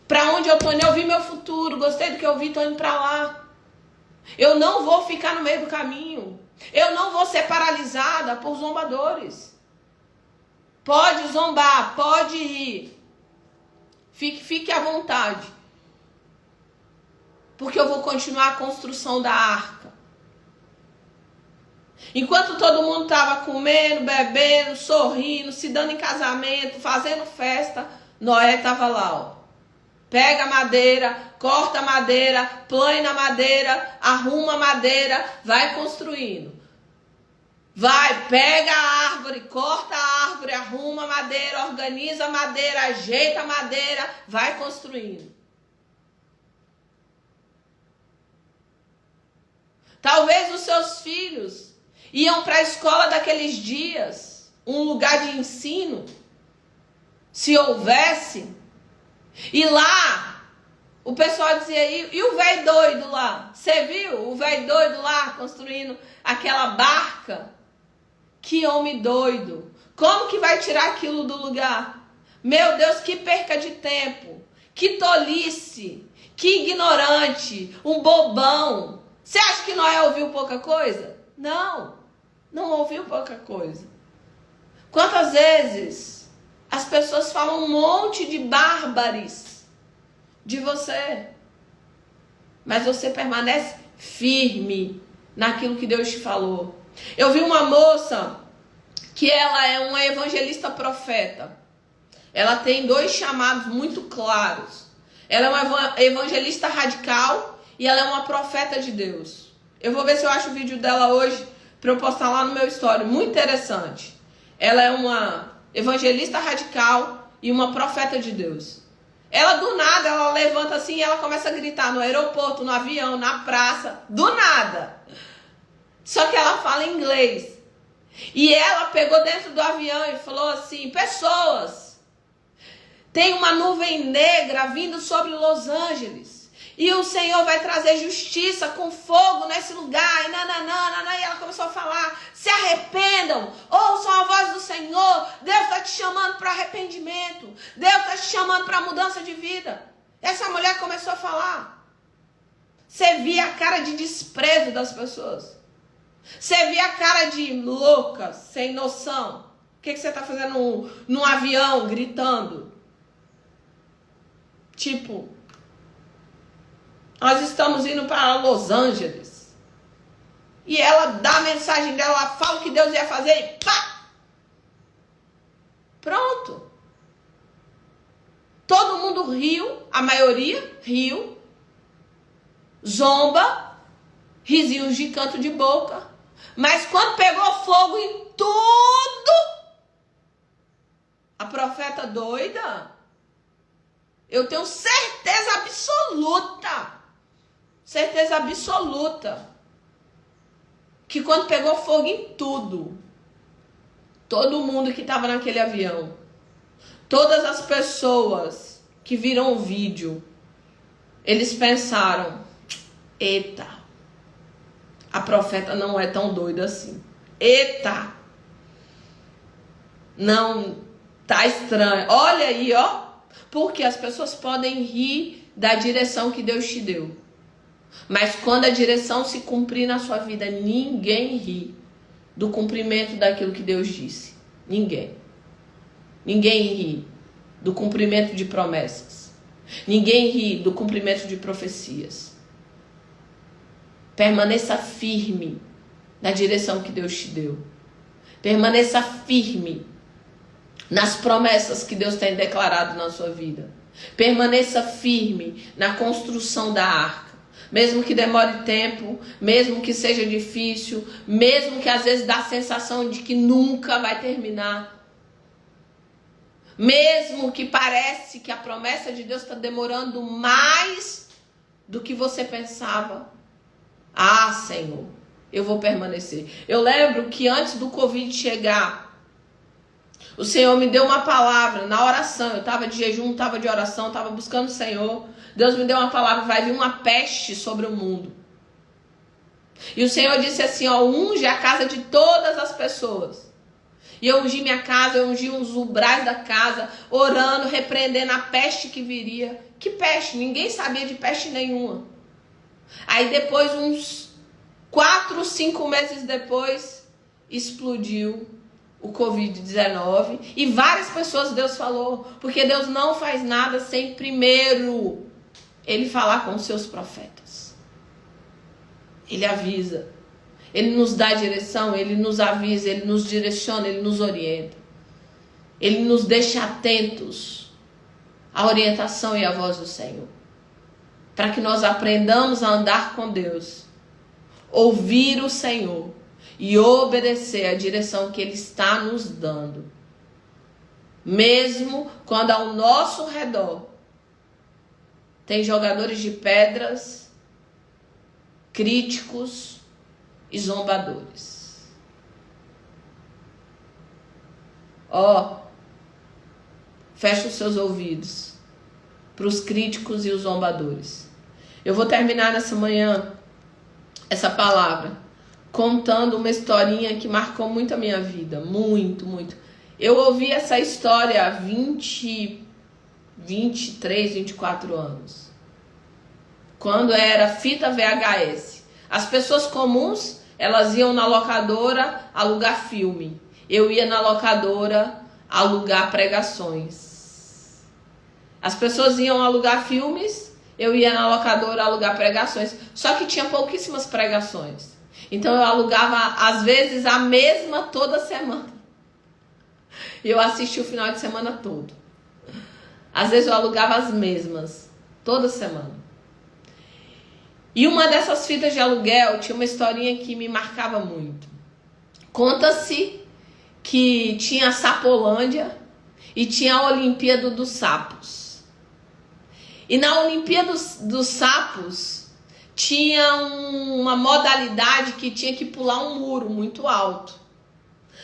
Pra onde eu tô indo? Eu vi meu futuro, gostei do que eu vi, tô indo pra lá. Eu não vou ficar no meio do caminho. Eu não vou ser paralisada por zombadores. Pode zombar, pode rir. Fique à vontade. Porque eu vou continuar a construção da arca. Enquanto todo mundo estava comendo, bebendo, sorrindo, se dando em casamento, fazendo festa, Noé estava lá, ó. Pega a madeira, corta a madeira, plana a madeira, arruma a madeira, vai construindo. Vai, pega a árvore, corta a árvore, arruma a madeira, organiza a madeira, ajeita a madeira, vai construindo. Talvez os seus filhos iam para a escola daqueles dias, um lugar de ensino, se houvesse. E lá, o pessoal dizia: e o velho doido lá? Você viu o velho doido lá construindo aquela barca? Que homem doido. Como que vai tirar aquilo do lugar? Meu Deus, que perca de tempo. Que tolice. Que ignorante. Um bobão. Você acha que Noé ouviu pouca coisa? Não. Não ouviu pouca coisa. Quantas vezes as pessoas falam um monte de bárbaros de você, mas você permanece firme naquilo que Deus te falou. Eu vi uma moça que ela é uma evangelista profeta. Ela tem 2 chamados muito claros. Ela é uma evangelista radical e ela é uma profeta de Deus. Eu vou ver se eu acho o vídeo dela hoje para eu postar lá no meu story. Muito interessante. Ela é uma evangelista radical e uma profeta de Deus. Ela do nada, ela levanta assim e ela começa a gritar no aeroporto, no avião, na praça, do nada. Só que ela fala inglês. E ela pegou dentro do avião e falou assim: pessoas, tem uma nuvem negra vindo sobre Los Angeles. E o Senhor vai trazer justiça com fogo nesse lugar. E ela começou a falar: se arrependam, ouçam a voz do Senhor. Deus está te chamando para arrependimento. Deus está te chamando para mudança de vida. Essa mulher começou a falar. Você via a cara de desprezo das pessoas. Você via a cara de louca, sem noção. O que você está fazendo num avião, gritando? Tipo, nós estamos indo para Los Angeles. E ela dá a mensagem dela, ela fala o que Deus ia fazer e pá! Pronto. Todo mundo riu, a maioria riu, zomba, risinhos de canto de boca. Mas quando pegou fogo em tudo, a profeta doida, eu tenho certeza absoluta, que quando pegou fogo em tudo, todo mundo que estava naquele avião, todas as pessoas que viram o vídeo, eles pensaram: eita, a profeta não é tão doida assim. Eita, não, tá estranho. Olha aí, ó. Porque as pessoas podem rir da direção que Deus te deu. Mas quando a direção se cumprir na sua vida, ninguém ri do cumprimento daquilo que Deus disse. Ninguém. Ninguém ri do cumprimento de promessas. Ninguém ri do cumprimento de profecias. Permaneça firme na direção que Deus te deu. Permaneça firme nas promessas que Deus tem declarado na sua vida. Permaneça firme na construção da arca. Mesmo que demore tempo, mesmo que seja difícil, mesmo que às vezes dá a sensação de que nunca vai terminar. Mesmo que parece que a promessa de Deus está demorando mais do que você pensava. Ah, Senhor, eu vou permanecer. Eu lembro que antes do Covid chegar, o Senhor me deu uma palavra na oração. Eu estava de jejum, estava de oração, estava buscando o Senhor. Deus me deu uma palavra: vai vir uma peste sobre o mundo. E o Senhor disse assim, ó: unge a casa de todas as pessoas. E eu ungi minha casa, eu ungi os umbrais da casa, orando, repreendendo a peste que viria. Que peste? Ninguém sabia de peste nenhuma. Aí depois, uns 4, 5 meses depois, explodiu o Covid-19. E várias pessoas Deus falou. Porque Deus não faz nada sem primeiro Ele falar com os seus profetas. Ele avisa. Ele nos dá direção, Ele nos avisa, Ele nos direciona, Ele nos orienta. Ele nos deixa atentos à orientação e à voz do Senhor. Para que nós aprendamos a andar com Deus, ouvir o Senhor e obedecer a direção que Ele está nos dando. Mesmo quando ao nosso redor tem jogadores de pedras, críticos e zombadores. Ó, fecha os seus ouvidos para os críticos e os zombadores. Eu vou terminar nessa manhã essa palavra contando uma historinha que marcou muito a minha vida. Muito, muito. Eu ouvi essa história há 23, 24 anos. Quando era fita VHS. As pessoas comuns, elas iam na locadora alugar filme. Eu ia na locadora alugar pregações. As pessoas iam alugar filmes, eu ia na locadora alugar pregações. Só que tinha pouquíssimas pregações. Então eu alugava, às vezes, a mesma toda semana. E eu assistia o final de semana todo. Às vezes eu alugava as mesmas, toda semana. E uma dessas fitas de aluguel tinha uma historinha que me marcava muito. Conta-se que tinha a Sapolândia e tinha a Olimpíada dos Sapos. E na Olimpíada dos Sapos tinha uma modalidade que tinha que pular um muro muito alto.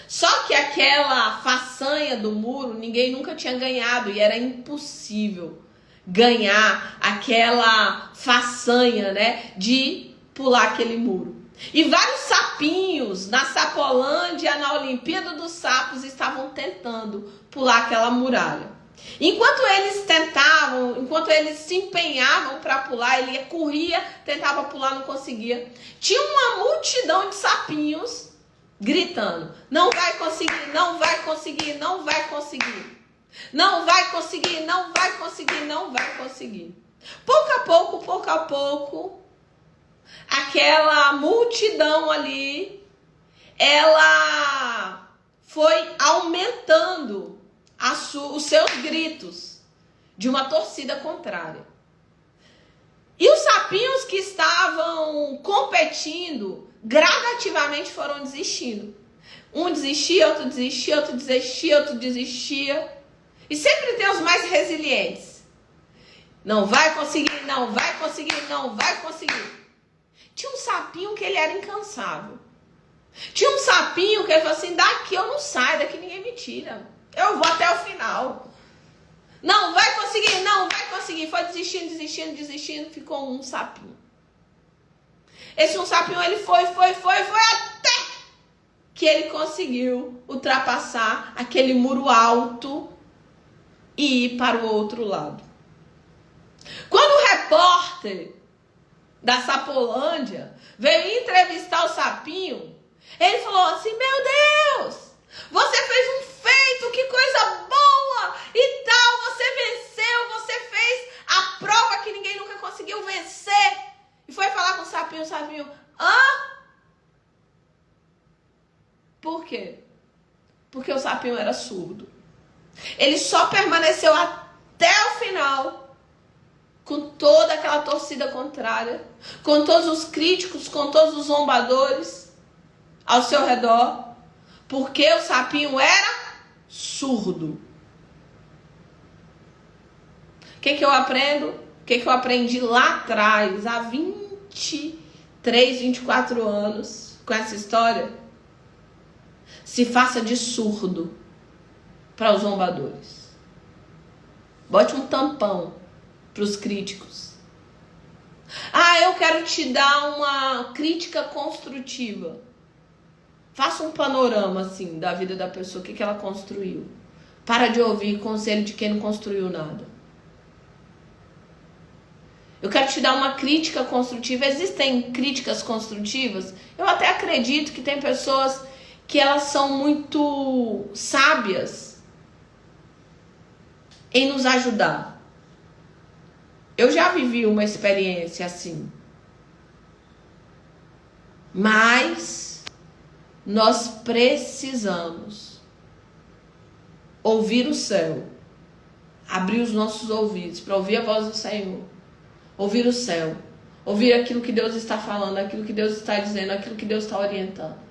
Só que aquela façanha do muro, ninguém nunca tinha ganhado e era impossível ganhar aquela façanha, né, de pular aquele muro. E vários sapinhos na Sapolândia, na Olimpíada dos Sapos, estavam tentando pular aquela muralha. Enquanto eles tentavam, enquanto eles se empenhavam para pular, ele corria, tentava pular, não conseguia. Tinha uma multidão de sapinhos gritando: não vai conseguir, não vai conseguir, não vai conseguir. Não vai conseguir, não vai conseguir, não vai conseguir. Pouco a pouco, aquela multidão ali, ela foi aumentando os seus gritos de uma torcida contrária. E os sapinhos que estavam competindo gradativamente foram desistindo. Um desistia, outro desistia, outro desistia, outro desistia. E sempre tem os mais resilientes. Não vai conseguir, não vai conseguir, não vai conseguir. Tinha um sapinho que ele era incansável. Tinha um sapinho que ele falou assim: daqui eu não saio, daqui ninguém me tira. Eu vou até o final. Não vai conseguir, não vai conseguir. Foi desistindo, desistindo, desistindo. Ficou um sapinho. Esse um sapinho, ele foi até que ele conseguiu ultrapassar aquele muro alto e ir para o outro lado. Quando o repórter da Sapolândia veio entrevistar o sapinho, ele falou assim: meu Deus, você fez um feito, que coisa boa e tal, você venceu, você fez a prova que ninguém nunca conseguiu vencer. E foi falar com o sapinho, hã? Por quê? Porque o sapinho era surdo. Ele só permaneceu até o final, com toda aquela torcida contrária, com todos os críticos, com todos os zombadores ao seu redor, porque o sapinho era surdo. O que eu aprendo? O que eu aprendi lá atrás, há 23, 24 anos, com essa história? Se faça de surdo para os zombadores. Bote um tampão para os críticos. Ah, eu quero te dar uma crítica construtiva. Faça um panorama assim da vida da pessoa, o que ela construiu. Para de ouvir conselho de quem não construiu nada. Eu quero te dar uma crítica construtiva. Existem críticas construtivas? Eu até acredito que tem pessoas que elas são muito sábias em nos ajudar. Eu já vivi uma experiência assim. Mas nós precisamos ouvir o céu, abrir os nossos ouvidos para ouvir a voz do Senhor, ouvir o céu, ouvir aquilo que Deus está falando, aquilo que Deus está dizendo, aquilo que Deus está orientando.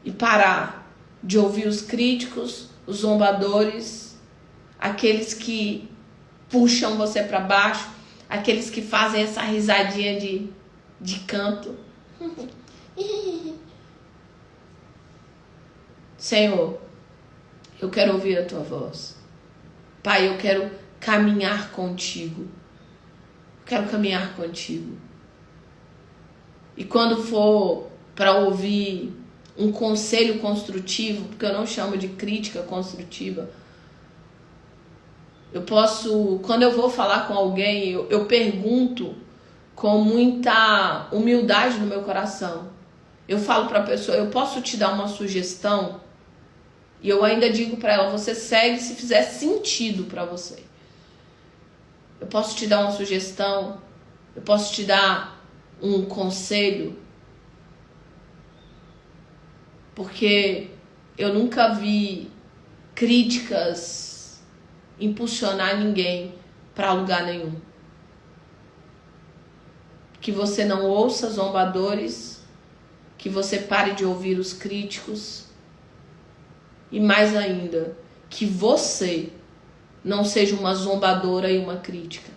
E parar de ouvir os críticos, os zombadores, aqueles que puxam você para baixo, aqueles que fazem essa risadinha de canto. Senhor, eu quero ouvir a tua voz. Pai, eu quero caminhar contigo. Quero caminhar contigo. E quando for para ouvir um conselho construtivo, porque eu não chamo de crítica construtiva, eu posso, quando eu vou falar com alguém, eu pergunto com muita humildade no meu coração. Eu falo para a pessoa: eu posso te dar uma sugestão? E eu ainda digo para ela: você segue se fizer sentido para você. Eu posso te dar uma sugestão? Eu posso te dar um conselho? Porque eu nunca vi críticas impulsionar ninguém para lugar nenhum. Que você não ouça zombadores, que você pare de ouvir os críticos e, mais ainda, que você não seja uma zombadora e uma crítica.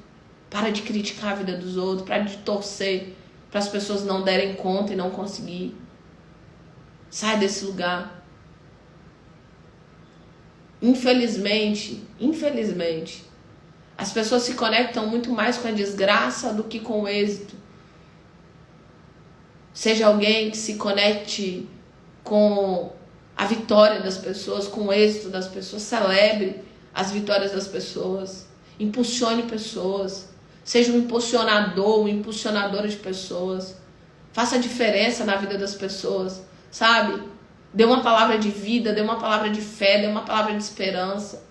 Para de criticar a vida dos outros, para de torcer para as pessoas não derem conta e não conseguir. Sai desse lugar. Infelizmente, as pessoas se conectam muito mais com a desgraça do que com o êxito. Seja alguém que se conecte com a vitória das pessoas, com o êxito das pessoas. Celebre as vitórias das pessoas. Impulsione pessoas. Seja um impulsionador, uma impulsionadora de pessoas. Faça diferença na vida das pessoas, sabe? Dê uma palavra de vida, dê uma palavra de fé, dê uma palavra de esperança.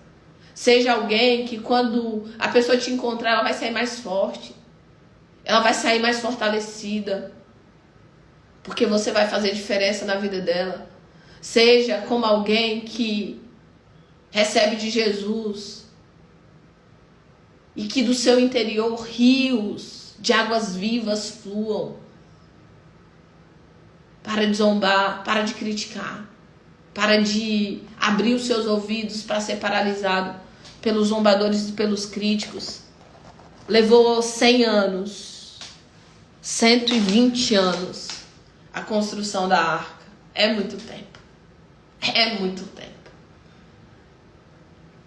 Seja alguém que quando a pessoa te encontrar, ela vai sair mais forte. Ela vai sair mais fortalecida. Porque você vai fazer diferença na vida dela. Seja como alguém que recebe de Jesus. E que do seu interior rios de águas vivas fluam. Para de zombar, para de criticar. Para de abrir os seus ouvidos para ser paralisado pelos zombadores e pelos críticos. Levou 100 anos, 120 anos a construção da arca. É muito tempo. É muito tempo.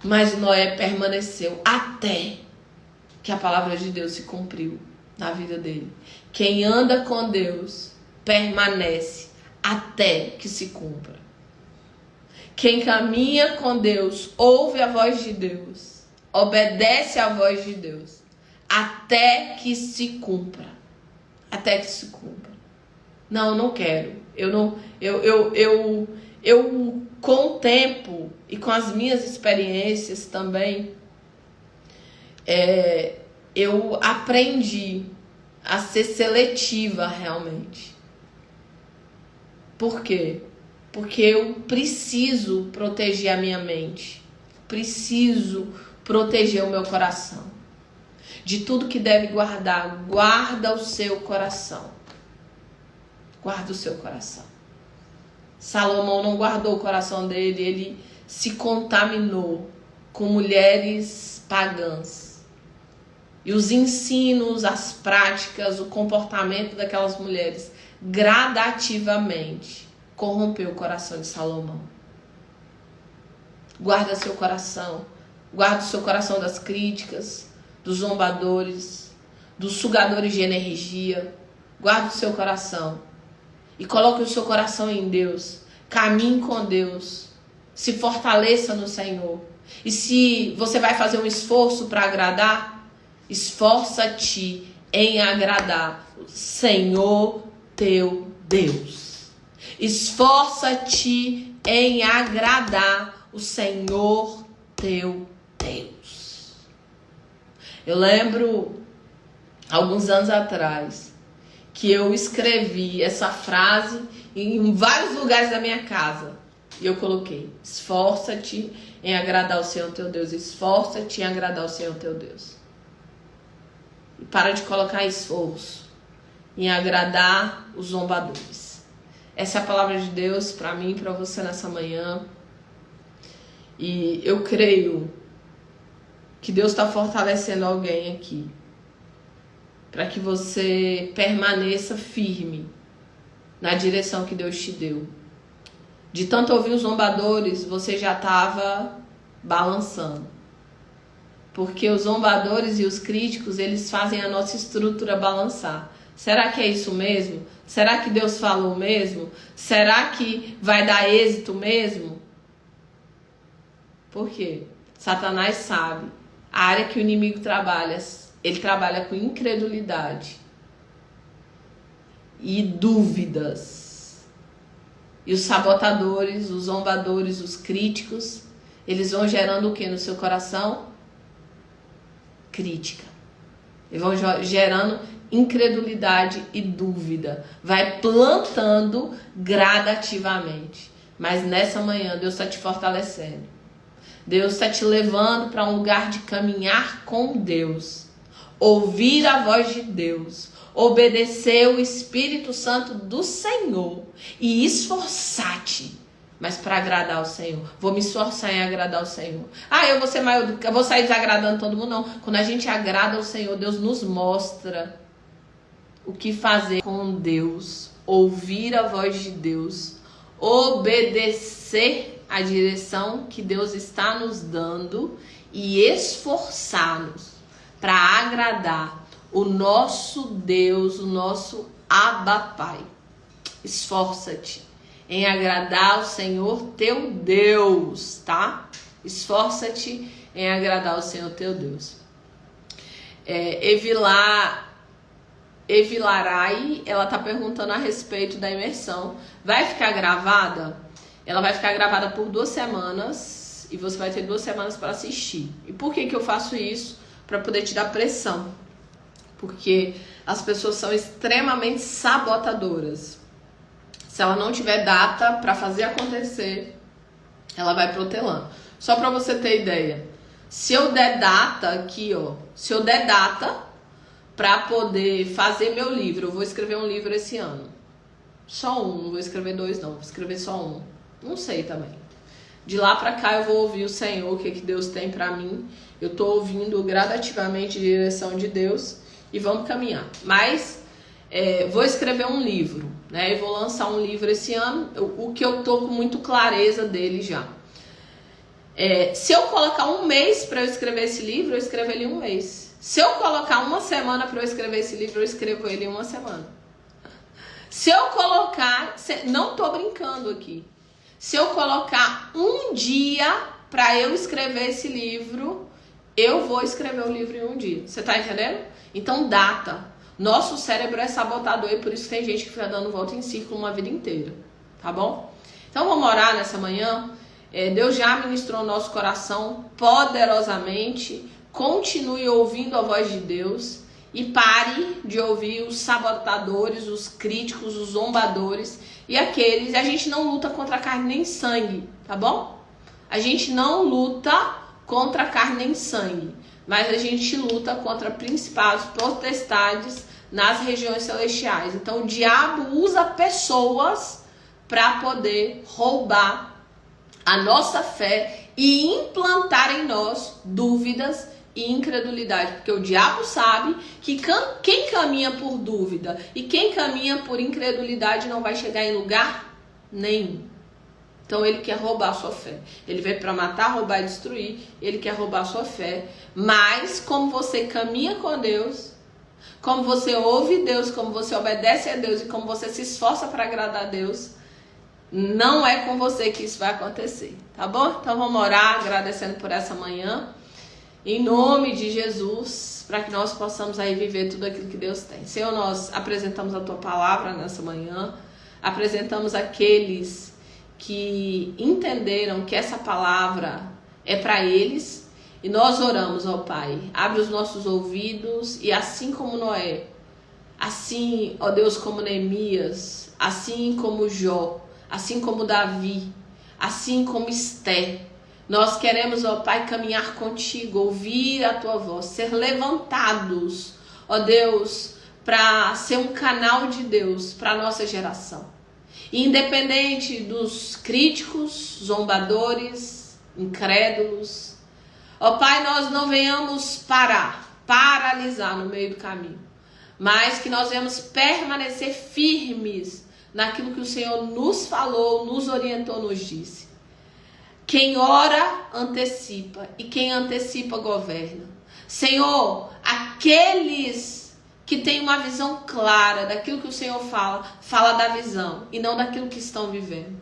Mas Noé permaneceu até que a palavra de Deus se cumpriu na vida dele. Quem anda com Deus permanece até que se cumpra. Quem caminha com Deus, ouve a voz de Deus, obedece à voz de Deus, até que se cumpra. Até que se cumpra. Não quero. Eu com o tempo e com as minhas experiências também, eu aprendi a ser seletiva realmente. Por quê? Porque eu preciso proteger a minha mente. Preciso proteger o meu coração. De tudo que deve guardar, guarda o seu coração. Guarda o seu coração. Salomão não guardou o coração dele, ele se contaminou com mulheres pagãs. E os ensinos, as práticas, o comportamento daquelas mulheres gradativamente corrompeu o coração de Salomão. Guarda seu coração. Guarda o seu coração das críticas, dos zombadores, dos sugadores de energia. Guarda o seu coração. E coloque o seu coração em Deus. Caminhe com Deus. Se fortaleça no Senhor. E se você vai fazer um esforço para agradar, esforça-te em agradar o Senhor teu Deus. Esforça-te em agradar o Senhor teu Deus. Eu lembro, alguns anos atrás, que eu escrevi essa frase em vários lugares da minha casa. E eu coloquei: esforça-te em agradar o Senhor teu Deus. Esforça-te em agradar o Senhor teu Deus. E para de colocar esforço em agradar os zombadores. Essa é a palavra de Deus para mim e para você nessa manhã. E eu creio que Deus está fortalecendo alguém aqui, para que você permaneça firme na direção que Deus te deu. De tanto ouvir os zombadores, você já estava balançando. Porque os zombadores e os críticos, eles fazem a nossa estrutura balançar. Será que é isso mesmo? Será que Deus falou mesmo? Será que vai dar êxito mesmo? Por quê? Satanás sabe. A área que o inimigo trabalha, ele trabalha com incredulidade e dúvidas. E os sabotadores, os zombadores, os críticos, eles vão gerando o que no seu coração? Crítica. Eles vão gerando incredulidade e dúvida. Vai plantando gradativamente. Mas nessa manhã Deus está te fortalecendo. Deus está te levando para um lugar de caminhar com Deus. Ouvir a voz de Deus. Obedecer o Espírito Santo do Senhor. E esforçar-te. Mas para agradar o Senhor. Vou me esforçar em agradar o Senhor. Eu vou ser maior, eu vou sair desagradando todo mundo. Não. Quando a gente agrada o Senhor, Deus nos mostra o que fazer com Deus. Ouvir a voz de Deus. obedecer a direção que Deus está nos dando e esforçar-nos para agradar o nosso Deus, o nosso Abba Pai. Esforça-te em agradar o Senhor teu Deus, tá? Esforça-te em agradar o Senhor teu Deus. Evilarai, ela tá perguntando a respeito da imersão. Vai ficar gravada? Ela vai ficar gravada por 2 semanas e você vai ter 2 semanas para assistir. E por que eu faço isso? Para poder te dar pressão. Porque as pessoas são extremamente sabotadoras. Se ela não tiver data para fazer acontecer, ela vai protelando. Só para você ter ideia. Se eu der data aqui, ó. Se eu der data para poder fazer meu livro, eu vou escrever um livro esse ano. Só um, não vou escrever 2 não, vou escrever só um. Não sei também. De lá para cá eu vou ouvir o Senhor, o que Deus tem para mim. Eu tô ouvindo gradativamente a direção de Deus e vamos caminhar. Mas vou escrever um livro, né? E vou lançar um livro esse ano, o que eu tô com muito clareza dele já. Se eu colocar 1 mês para eu escrever esse livro, eu escrevo ele em 1 mês. Se eu colocar 1 semana para eu escrever esse livro, eu escrevo ele em 1 semana. Se eu colocar, não tô brincando aqui. Se eu colocar 1 dia para eu escrever esse livro, eu vou escrever o livro em 1 dia. Você tá entendendo? Então, data. Nosso cérebro é sabotador e por isso tem gente que fica dando volta em círculo uma vida inteira. Tá bom? Então, vamos orar nessa manhã. Deus já ministrou no nosso coração poderosamente. Continue ouvindo a voz de Deus e pare de ouvir os sabotadores, os críticos, os zombadores e aqueles. A gente não luta contra carne nem sangue, tá bom? A gente não luta contra carne nem sangue, mas a gente luta contra principados, potestades nas regiões celestiais. Então o diabo usa pessoas para poder roubar a nossa fé e implantar em nós dúvidas e incredulidade, porque o diabo sabe que quem caminha por dúvida e quem caminha por incredulidade não vai chegar em lugar nenhum. Então ele quer roubar a sua fé. Ele veio para matar, roubar e destruir. Ele quer roubar a sua fé. Mas como você caminha com Deus, como você ouve Deus, como você obedece a Deus e como você se esforça para agradar a Deus, não é com você que isso vai acontecer, tá bom? Então vamos orar agradecendo por essa manhã. Em nome de Jesus, para que nós possamos aí viver tudo aquilo que Deus tem. Senhor, nós apresentamos a Tua palavra nessa manhã, apresentamos aqueles que entenderam que essa palavra é para eles, e nós oramos, ó Pai, abre os nossos ouvidos e assim como Noé, assim, ó Deus, como Neemias, assim como Jó, assim como Davi, assim como Esté, nós queremos, ó Pai, caminhar contigo, ouvir a Tua voz, ser levantados, ó Deus, para ser um canal de Deus para a nossa geração. Independente dos críticos, zombadores, incrédulos, ó Pai, nós não venhamos paralisar no meio do caminho, mas que nós venhamos permanecer firmes naquilo que o Senhor nos falou, nos orientou, nos disse. Quem ora, antecipa. E quem antecipa, governa. Senhor, aqueles que têm uma visão clara daquilo que o Senhor fala da visão e não daquilo que estão vivendo.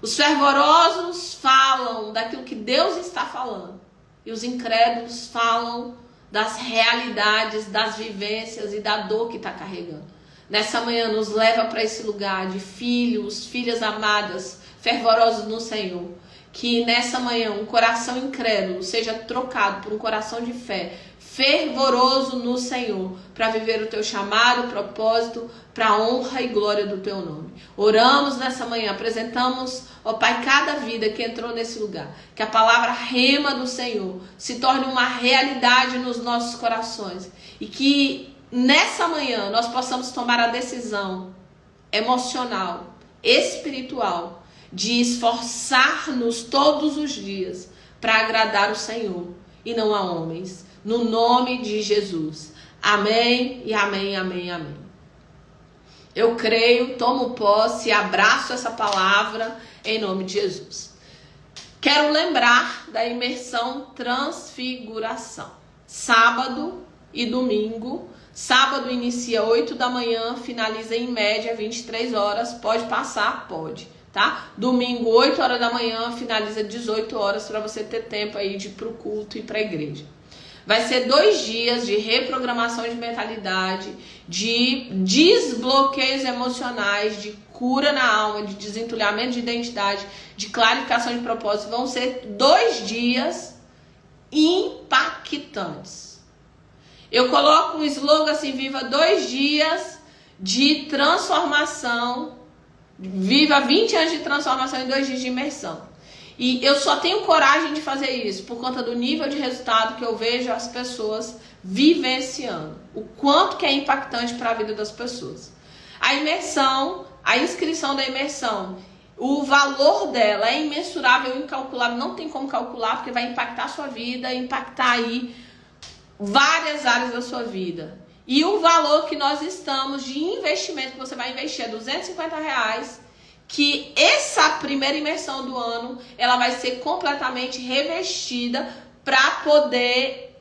Os fervorosos falam daquilo que Deus está falando. E os incrédulos falam das realidades, das vivências e da dor que está carregando. Nessa manhã nos leva para esse lugar de filhos, filhas amadas, fervorosos no Senhor. Que nessa manhã um coração incrédulo seja trocado por um coração de fé, fervoroso no Senhor, para viver o Teu chamado, propósito, para a honra e glória do Teu nome. Oramos nessa manhã, apresentamos, ó Pai, cada vida que entrou nesse lugar. Que a palavra rema do Senhor se torne uma realidade nos nossos corações. E que nessa manhã nós possamos tomar a decisão emocional, espiritual, de esforçar-nos todos os dias para agradar o Senhor e não a homens. No nome de Jesus. Amém e amém, amém, amém. Eu creio, tomo posse, abraço essa palavra em nome de Jesus. Quero lembrar da imersão Transfiguração. Sábado e domingo. Sábado inicia 8 da manhã, finaliza em média 23 horas. Pode passar? Pode, tá? Domingo, 8 horas da manhã, finaliza 18 horas para você ter tempo aí de ir pro culto e para a igreja. Vai ser 2 dias de reprogramação de mentalidade, de desbloqueios emocionais, de cura na alma, de desentulhamento de identidade, de clarificação de propósito. Vão ser 2 dias impactantes. Eu coloco um slogan assim, viva 2 dias de transformação, viva 20 anos de transformação em 2 dias de imersão. E eu só tenho coragem de fazer isso por conta do nível de resultado que eu vejo as pessoas vivenciando. O quanto que é impactante para a vida das pessoas. A imersão, a inscrição da imersão, o valor dela é imensurável, incalculável, não tem como calcular, porque vai impactar a sua vida, impactar aí várias áreas da sua vida. E o valor que nós estamos de investimento que você vai investir é R$250, que essa primeira imersão do ano, ela vai ser completamente revestida para poder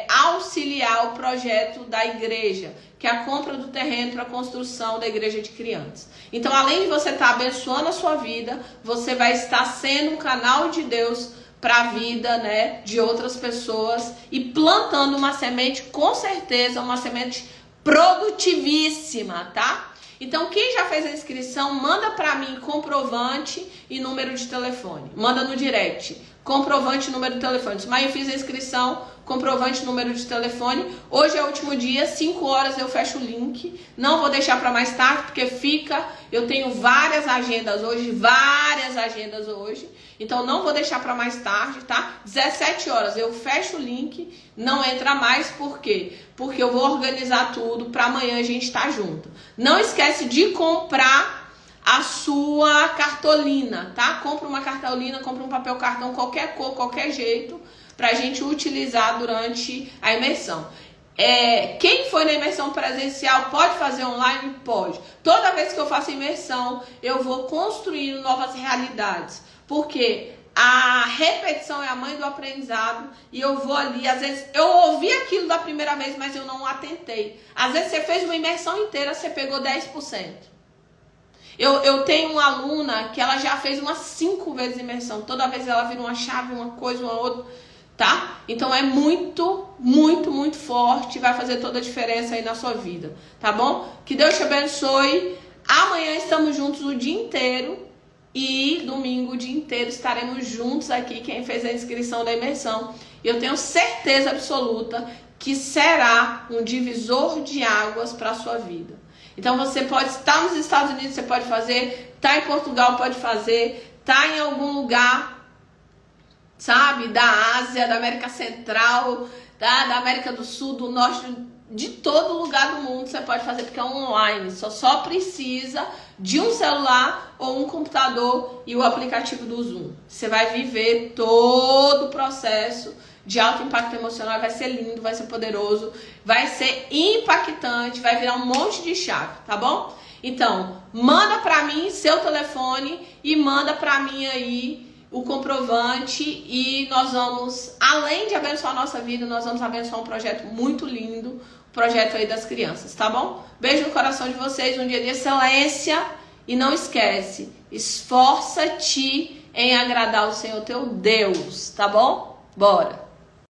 auxiliar o projeto da igreja, que é a compra do terreno para a construção da igreja de crianças. Então, além de você estar abençoando a sua vida, você vai estar sendo um canal de Deus para a vida, né, de outras pessoas e plantando uma semente, com certeza, uma semente produtivíssima, tá? Então, quem já fez a inscrição, manda para mim comprovante e número de telefone. Manda no direct, comprovante e número de telefone. Mas eu fiz a inscrição, comprovante e número de telefone. Hoje é o último dia, 5 horas eu fecho o link. Não vou deixar para mais tarde, porque eu tenho várias agendas hoje. Então, não vou deixar para mais tarde, tá? 17 horas eu fecho o link, não entra mais, por quê? Porque eu vou organizar tudo para amanhã a gente estar junto. Não esquece de comprar a sua cartolina, tá? Compra uma cartolina, compra um papel cartão, qualquer cor, qualquer jeito, pra gente utilizar durante a imersão. Quem foi na imersão presencial pode fazer online? Pode. Toda vez que eu faço imersão, eu vou construindo novas realidades. Porque a repetição é a mãe do aprendizado e eu vou ali, às vezes, eu ouvi aquilo da primeira vez, mas eu não atentei. Às vezes você fez uma imersão inteira, você pegou 10%. Eu tenho uma aluna que ela já fez umas 5 vezes imersão. Toda vez ela vira uma chave, uma coisa, uma outra, tá? Então é muito, muito, muito forte, vai fazer toda a diferença aí na sua vida, tá bom? Que Deus te abençoe. Amanhã estamos juntos o dia inteiro. E domingo o dia inteiro estaremos juntos aqui, quem fez a inscrição da imersão. E eu tenho certeza absoluta que será um divisor de águas para a sua vida. Então você pode estar nos Estados Unidos, você pode fazer, tá em Portugal, pode fazer, tá em algum lugar, sabe, da Ásia, da América Central, da América do Sul, do Norte, de todo lugar do mundo você pode fazer, porque é online, só precisa de um celular ou um computador e o aplicativo do Zoom. Você vai viver todo o processo de alto impacto emocional, vai ser lindo, vai ser poderoso, vai ser impactante, vai virar um monte de chave, tá bom? Então, manda pra mim seu telefone e manda pra mim aí o comprovante e nós vamos, além de abençoar a nossa vida, nós vamos abençoar um projeto muito lindo, o projeto aí das crianças, tá bom? Beijo no coração de vocês, um dia de excelência e não esquece, esforça-te em agradar o Senhor teu Deus, tá bom? Bora!